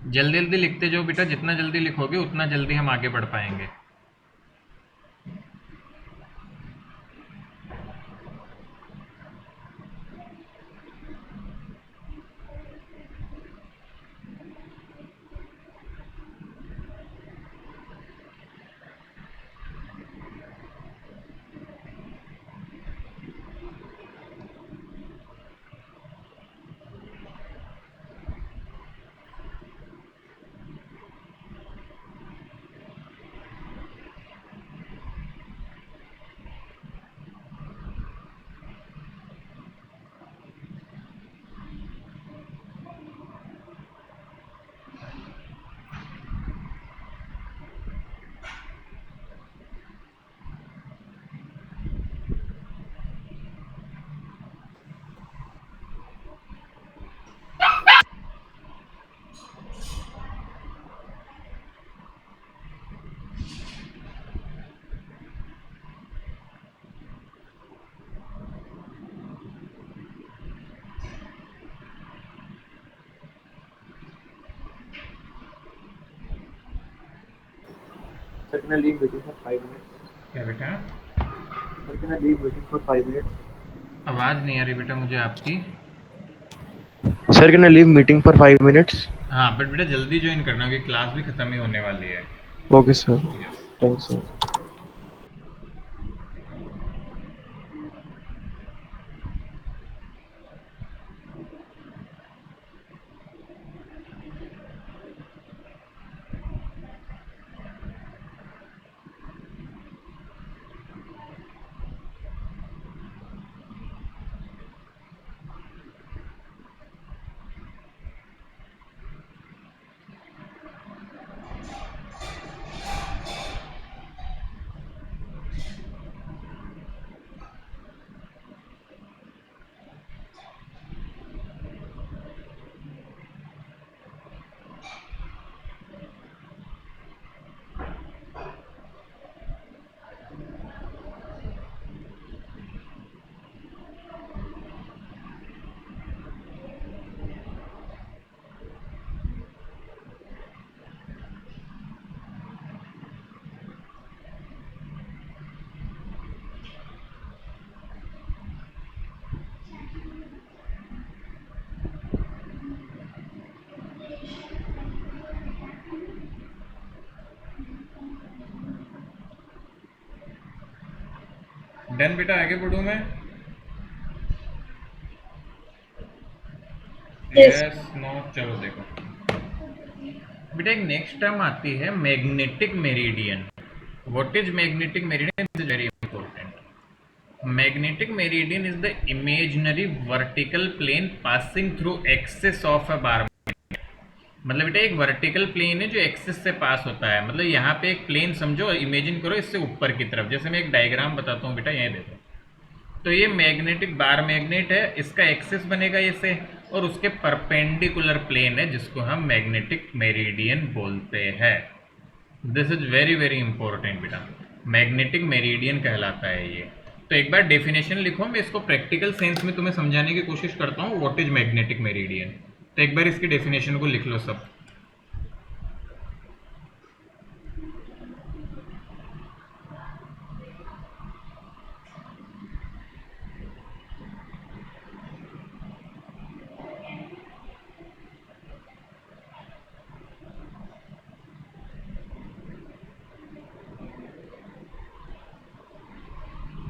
जल्दी जल्दी लिखते जाओ बेटा, जितना जल्दी लिखोगे उतना जल्दी हम आगे बढ़ पाएंगे। Sir, can I leave waiting for 5 minutes? क्या बेटा? Sir, can I leave waiting for 5 minutes? आवाज़ नहीं आ रही बेटा मुझे आपकी। Sir, can I leave meeting for 5 minutes? हाँ बट बेटा जल्दी ज्वाइन करना क्योंकि क्लास भी ख़त्म ही होने वाली है। Okay, sir. Thanks, sir. Done बेटा, आगे बढ़ूँ मैं? Yes. यस नो, चलो देखो बेटा, एक नेक्स्ट टर्म आती है magnetic meridian. What is magnetic meridian? Is very important. Magnetic meridian is the imaginary vertical plane passing through axis of a bar. मतलब बेटा एक वर्टिकल प्लेन है जो एक्सिस से पास होता है। मतलब यहाँ पे एक प्लेन समझो, इमेजिन करो इससे ऊपर की तरफ। जैसे मैं एक डायग्राम बताता हूँ बेटा, यहीं देखो। तो ये मैग्नेटिक बार मैग्नेट है, इसका एक्सिस बनेगा ये से, और उसके परपेंडिकुलर प्लेन है जिसको हम मैग्नेटिक मेरिडियन बोलते हैं। This is very very important बेटा, मैग्नेटिक मेरिडियन कहलाता है ये। तो एक बार डेफिनेशन लिखो, मैं इसको प्रैक्टिकल सेंस में तुम्हें समझाने की कोशिश करता हूँ व्हाट इज मैग्नेटिक मेरिडियन। तो एक बार इसकी डेफिनेशन को लिख लो सब।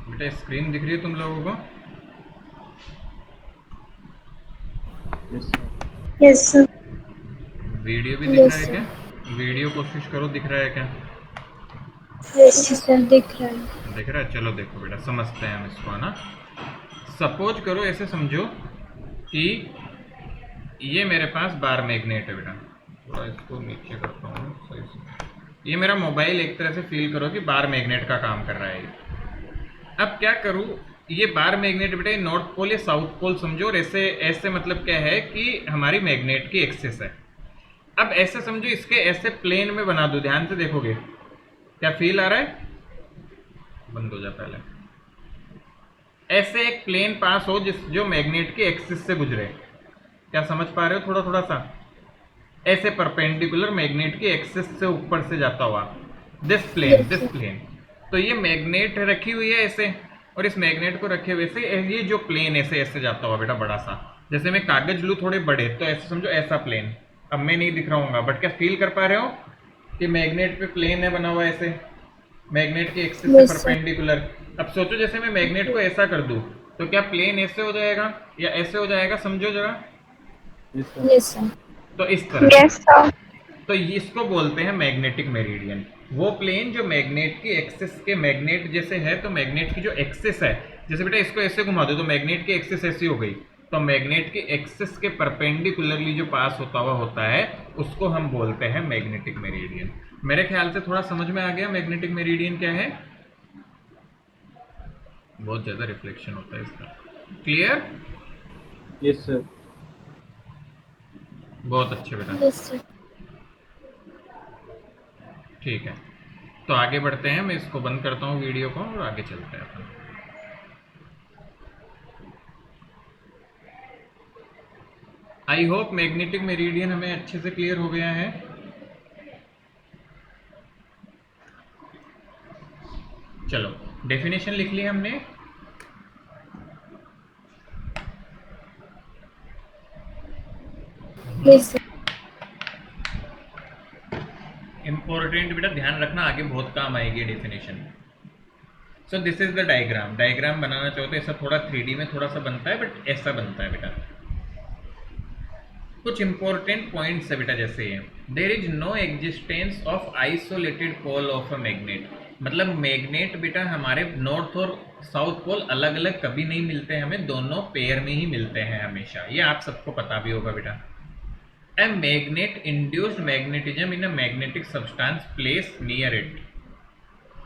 बेटा स्क्रीन दिख रही है तुम लोगों को? Yes, sir. Yes, sir. Video भी दिख Yes, रहा है sir. क्या? वीडियो कोशिश करो, दिख रहा है क्या? Yes, sir. दिख रहा है। दिख रहा है? चलो देखो बेटा, समझते हैं हम इसको ना। सपोज करो, ऐसे समझो कि ये मेरे पास बार मैग्नेट है बेटा। थोड़ा इसको नीचे करता हूँ सही से। ये मेरा मोबाइल एक तरह से फील करो कि बार मैग्नेट का काम कर रहा है ये। अब क्या करूँ, ये बार मैग्नेट बेटा नॉर्थ पोल या साउथ पोल समझो, और ऐसे ऐसे मतलब क्या है कि हमारी मैग्नेट की एक्सिस है। अब ऐसे समझो, इसके ऐसे प्लेन में बना दो, ध्यान से देखोगे क्या फील आ रहा है? बंद हो जा पहले। ऐसे एक प्लेन पास हो जो मैग्नेट की एक्सिस से गुजरे। क्या समझ पा रहे हो? थोड़ा थोड़ा सा ऐसे परपेंडिकुलर मैग्नेट की एक्सिस से ऊपर से जाता हुआ, दिस प्लेन। तो ये मैग्नेट रखी हुई है ऐसे, और इस मैग्नेट को रखे हुए से ये जो प्लेन ऐसे ऐसे जाता हुआ बेटा बड़ा सा। जैसे मैं कागज लूँ थोड़े बड़े, तो ऐसे समझो ऐसा प्लेन। अब मैं नहीं दिख रहा हूँ बट क्या फील कर पा रहे हो कि मैग्नेट पे प्लेन है बना हुआ ऐसे, मैग्नेट की एक्सिस से Yes, sir. परपेंडिकुलर। अब सोचो जैसे मैं मैग्नेट को ऐसा कर दूं तो क्या प्लेन ऐसे हो जाएगा या ऐसे हो जाएगा? समझो जरा। Yes, sir. Yes, sir. तो इस तरह यस सर। तो इसको बोलते हैं मैग्नेटिक मेरिडियन। वो प्लेन जो मैग्नेट की एक्सिस के मैग्नेट जैसे है, तो मैग्नेट की जो एक्सिस है, जैसे बेटा इसको ऐसे घुमा दो तो मैग्नेट की एक्सिस ऐसी हो गई, तो मैग्नेट की एक्सिस के परपेंडिकुलरली जो पास होता हुआ होता है उसको हम बोलते हैं मैग्नेटिक मेरिडियन। मेरे ख्याल से थोड़ा समझ में आ गया मैग्नेटिक मेरिडियन क्या है। बहुत ज्यादा रिफ्लेक्शन होता है इसका। क्लियर? Yes, sir. बहुत अच्छे बेटा, Yes, sir. ठीक है। तो आगे बढ़ते हैं, मैं इसको बंद करता हूँ वीडियो को और आगे चलते हैं अपन। आई होप मैग्नेटिक मेरिडियन हमें अच्छे से क्लियर हो गया है। चलो डेफिनेशन लिख ली हमने। Yes, sir. इंपॉर्टेंट बेटा ध्यान रखना, आगे बहुत काम आएगी definition. So this is the diagram. Diagram बनाना चाहो तो ऐसा थोड़ा 3D में थोड़ा सा बनता है, बट ऐसा बनता है बेटा। कुछ इंपॉर्टेंट पॉइंट्स है बेटा, जैसे ये there is no existence of isolated pole of a magnet. मतलब मैग्नेट बेटा हमारे नॉर्थ और साउथ पोल अलग अलग कभी नहीं मिलते, हमें दोनों पेयर में ही मिलते हैं हमेशा। ये आप सबको पता भी होगा बेटा। A magnet induced magnetism in a magnetic substance place near it.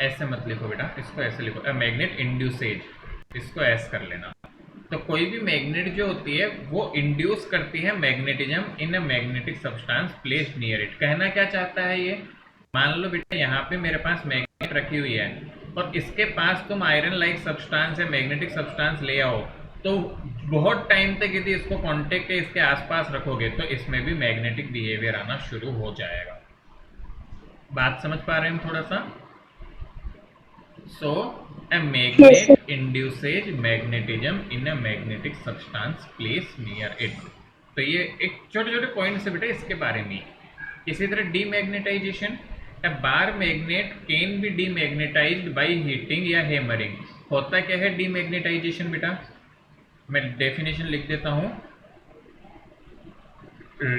ऐसे मत लिखो बेटा, इसको ऐसे लिखो, ए मैग्नेट इंड्यूसेज, इसको ऐसे कर लेना। तो कोई भी मैग्नेट जो होती है वो इंड्यूस करती है magnetism in a magnetic substance placed near it. कहना क्या चाहता है ये, मान लो बेटा यहाँ पे मेरे पास मैग्नेट रखी हुई है और इसके पास तुम आयरन लाइक सब्सटेंस है, मैग्नेटिक सब्सटेंस ले आओ, तो बहुत टाइम तक यदि इसको कांटेक्ट के इसके आसपास रखोगे तो इसमें भी मैग्नेटिक बिहेवियर आना शुरू हो जाएगा। बात समझ पा रहे हैं थोड़ा सा? So a magnet induces magnetism in a magnetic substance placed near it। तो ये एक छोटे छोटे पॉइंट्स है बेटा इसके बारे में। इसी तरह demagnetisation, a bar magnet can be demagnetised by heating या हैमरिंग। होता क्या है डीमैग्नेटाइजेशन बेटा, मैं डेफिनेशन लिख देता हूं,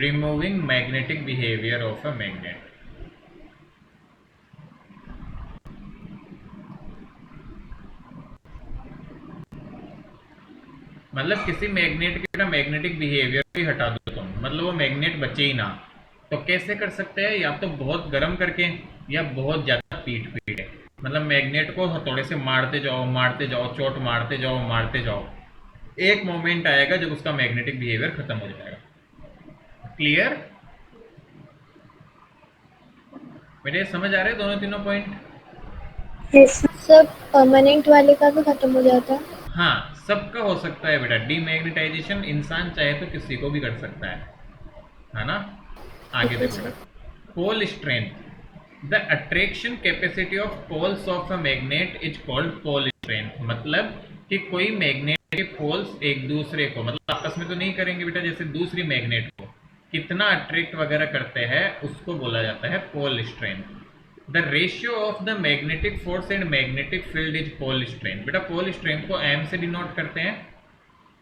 removing magnetic behaviour of a magnet. मतलब किसी मैग्नेट के मैग्नेटिक बिहेवियर भी हटा दो तुम, मतलब वो मैग्नेट बचे ही ना। तो कैसे कर सकते हैं, या तो बहुत गर्म करके या बहुत ज्यादा पीट के। मतलब मैग्नेट को हथौड़े से मारते जाओ, चोट मारते जाओ, एक मोमेंट आएगा जब उसका मैग्नेटिक बिहेवियर खत्म हो जाएगा। क्लियर बेटे, समझ आ रहे हैं दोनों तीनों पॉइंट? Yes, सब परमानेंट वाले का भी खत्म हो जाता है। हाँ, सबका हो सकता है बेटा। डीमैग्नेटाइजेशन इंसान चाहे तो किसी को भी कर सकता है ना? आगे देखो बेटा, pole strength, the attraction capacity of poles of a magnet is called pole strength. मतलब कि कोई मैग्नेट के पोल्स एक दूसरे को, मतलब आपस में तो नहीं करेंगे बेटा, जैसे दूसरी मैग्नेट को कितना अट्रैक्ट वगैरह करते हैं उसको बोला जाता है pole strength. The ratio of the magnetic force and magnetic field is pole strength. बेटा पोल स्ट्रेंथ को एम से डिनोट करते हैं,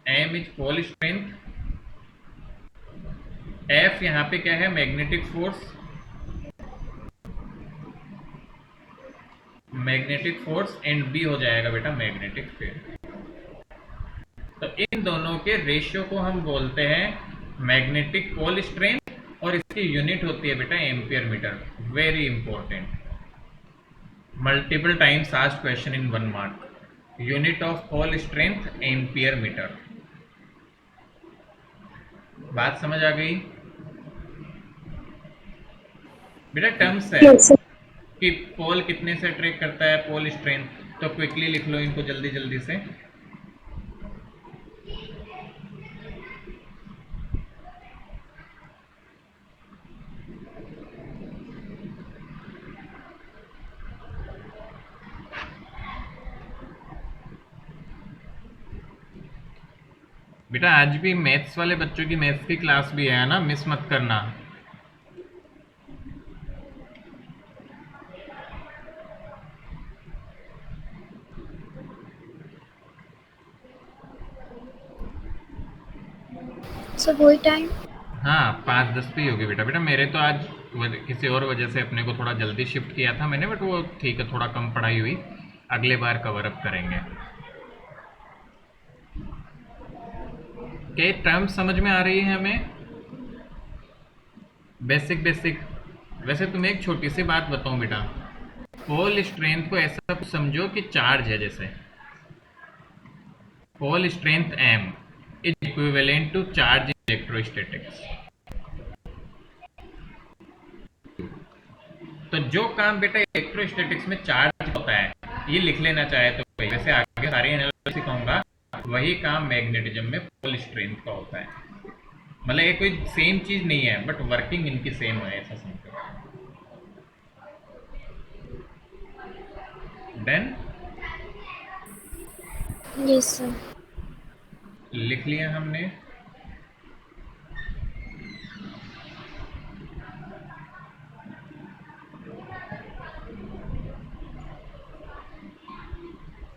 M is pole strength, F यहाँ पे क्या है magnetic force, magnetic force, and B हो जाएगा बेटा मैग्नेटिक फील्ड। तो इन दोनों के रेशियो को हम बोलते हैं मैग्नेटिक पोल स्ट्रेंथ, और इसकी यूनिट होती है बेटा ampere metre. Very important, multiple times asked question in 1 mark. Unit of pole strength ampere metre. बात समझ आ गई बेटा? टर्म्स है yes, कि पोल कितने से अट्रैक्ट करता है, पोल स्ट्रेंथ, तो क्विकली लिख लो इनको जल्दी जल्दी से। बेटा आज भी मैथ्स वाले बच्चों की मैथ्स की क्लास भी है ना, मिस मत करना। सब वही टाइम। हाँ 5:10 पे ही होगी बेटा। बेटा मेरे तो आज किसी और वजह से अपने को थोड़ा जल्दी शिफ्ट किया था मैंने, बट वो ठीक है, थोड़ा कम पढ़ाई हुई, अगले बार कवर अप करेंगे। क्या टर्म्स समझ में आ रही है हमें? Basic basic. वैसे तुम्हें एक छोटी सी बात बताऊं बेटा, पोल स्ट्रेंथ को ऐसा कुछ समझो कि चार्ज है, जैसे pole strength m is equivalent to charge in electrostatics. तो जो काम बेटा इलेक्ट्रोस्टैटिक्स में चार्ज होता है, ये लिख लेना चाहे तो वही, वैसे आगे सारी एनालिसिस सिखाऊंगा, वही काम मैग्नेटिज्म में पोल स्ट्रेंथ का होता है। मतलब ये कोई सेम चीज नहीं है, बट वर्किंग इनकी सेम है, ऐसा समझो। Then yes sir. लिख लिया हमने।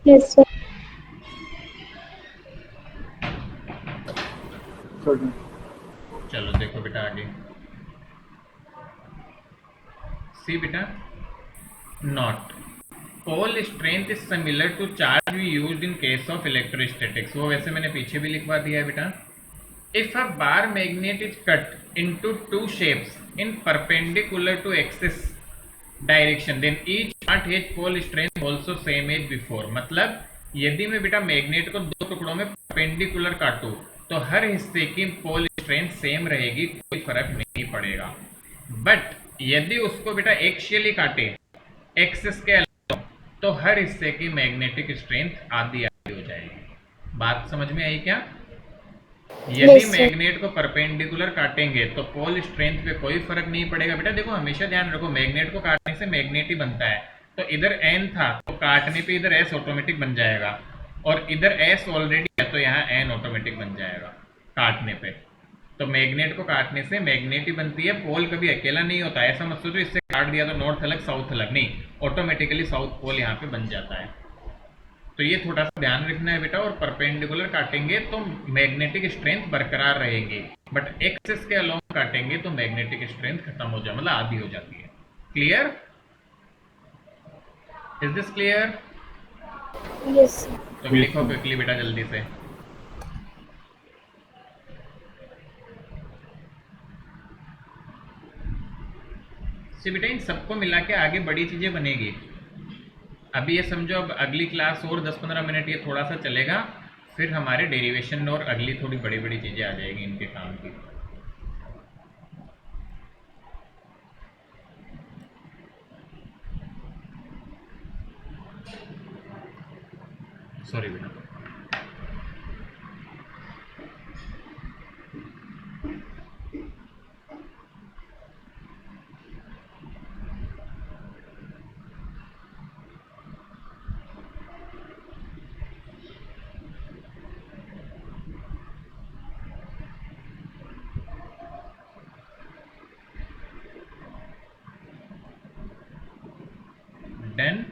Yes sir. Certain. चलो देखो बेटा आगे। सी बेटा, not pole strength is similar to charge we used in case of electrostatics. वो वैसे मैंने पीछे भी लिखवा दिया है बेटा। If a bar magnet is cut into two shapes in perpendicular to axis direction then each part has pole strength also same as before. मतलब यदि मैं बेटा मैग्नेट को दो टुकड़ों में परपेंडिकुलर काटूं तो हर हिस्से की पोल स्ट्रेंथ सेम रहेगी, कोई फर्क नहीं पड़ेगा। बट यदि उसको बेटा एक्सियली काटे एक्सिस के अलावा तो हर हिस्से की मैग्नेटिक स्ट्रेंथ आधी आधी हो जाएगी। बात समझ में आई क्या? यदि Yes, sir. मैग्नेट को परपेंडिकुलर काटेंगे तो पोल स्ट्रेंथ पे कोई फर्क नहीं पड़ेगा। बेटा देखो हमेशा ध्यान रखो, मैग्नेट को काटने से मैग्नेट ही बनता है। तो इधर एन था तो काटने पे इधर एस ऑटोमेटिक बन जाएगा, और इधर एस ऑलरेडी है तो यहाँ एन ऑटोमेटिक बन जाएगा काटने पे। तो मैग्नेट को काटने से मैग्नेट ही बनती है, पोल कभी अकेला नहीं होता। ऐसा मत सोचो इससे काट दिया तो नॉर्थ अलग साउथ अलग, नहीं, ऑटोमेटिकली साउथ पोल यहाँ पे बन जाता है। तो ये थोड़ा सा ध्यान रखना है बेटा। और परपेंडिकुलर काटेंगे तो मैग्नेटिक स्ट्रेंथ बरकरार रहेगी, बट एक्सिस के अलोंग काटेंगे तो मैग्नेटिक स्ट्रेंथ खत्म हो जाए, मतलब आधी हो जाती है। Clear? Is this clear? Yes sir. तो लिखो क्विकली बेटा जल्दी से। बेटा इन सबको मिला के आगे बड़ी चीजें बनेगी। अभी ये समझो, अब अगली क्लास और 10-15 मिनट ये थोड़ा सा चलेगा, फिर हमारे डेरिवेशन और अगली थोड़ी बड़ी बड़ी चीजें आ जाएगी इनके काम की। सॉरी बेटा। डन।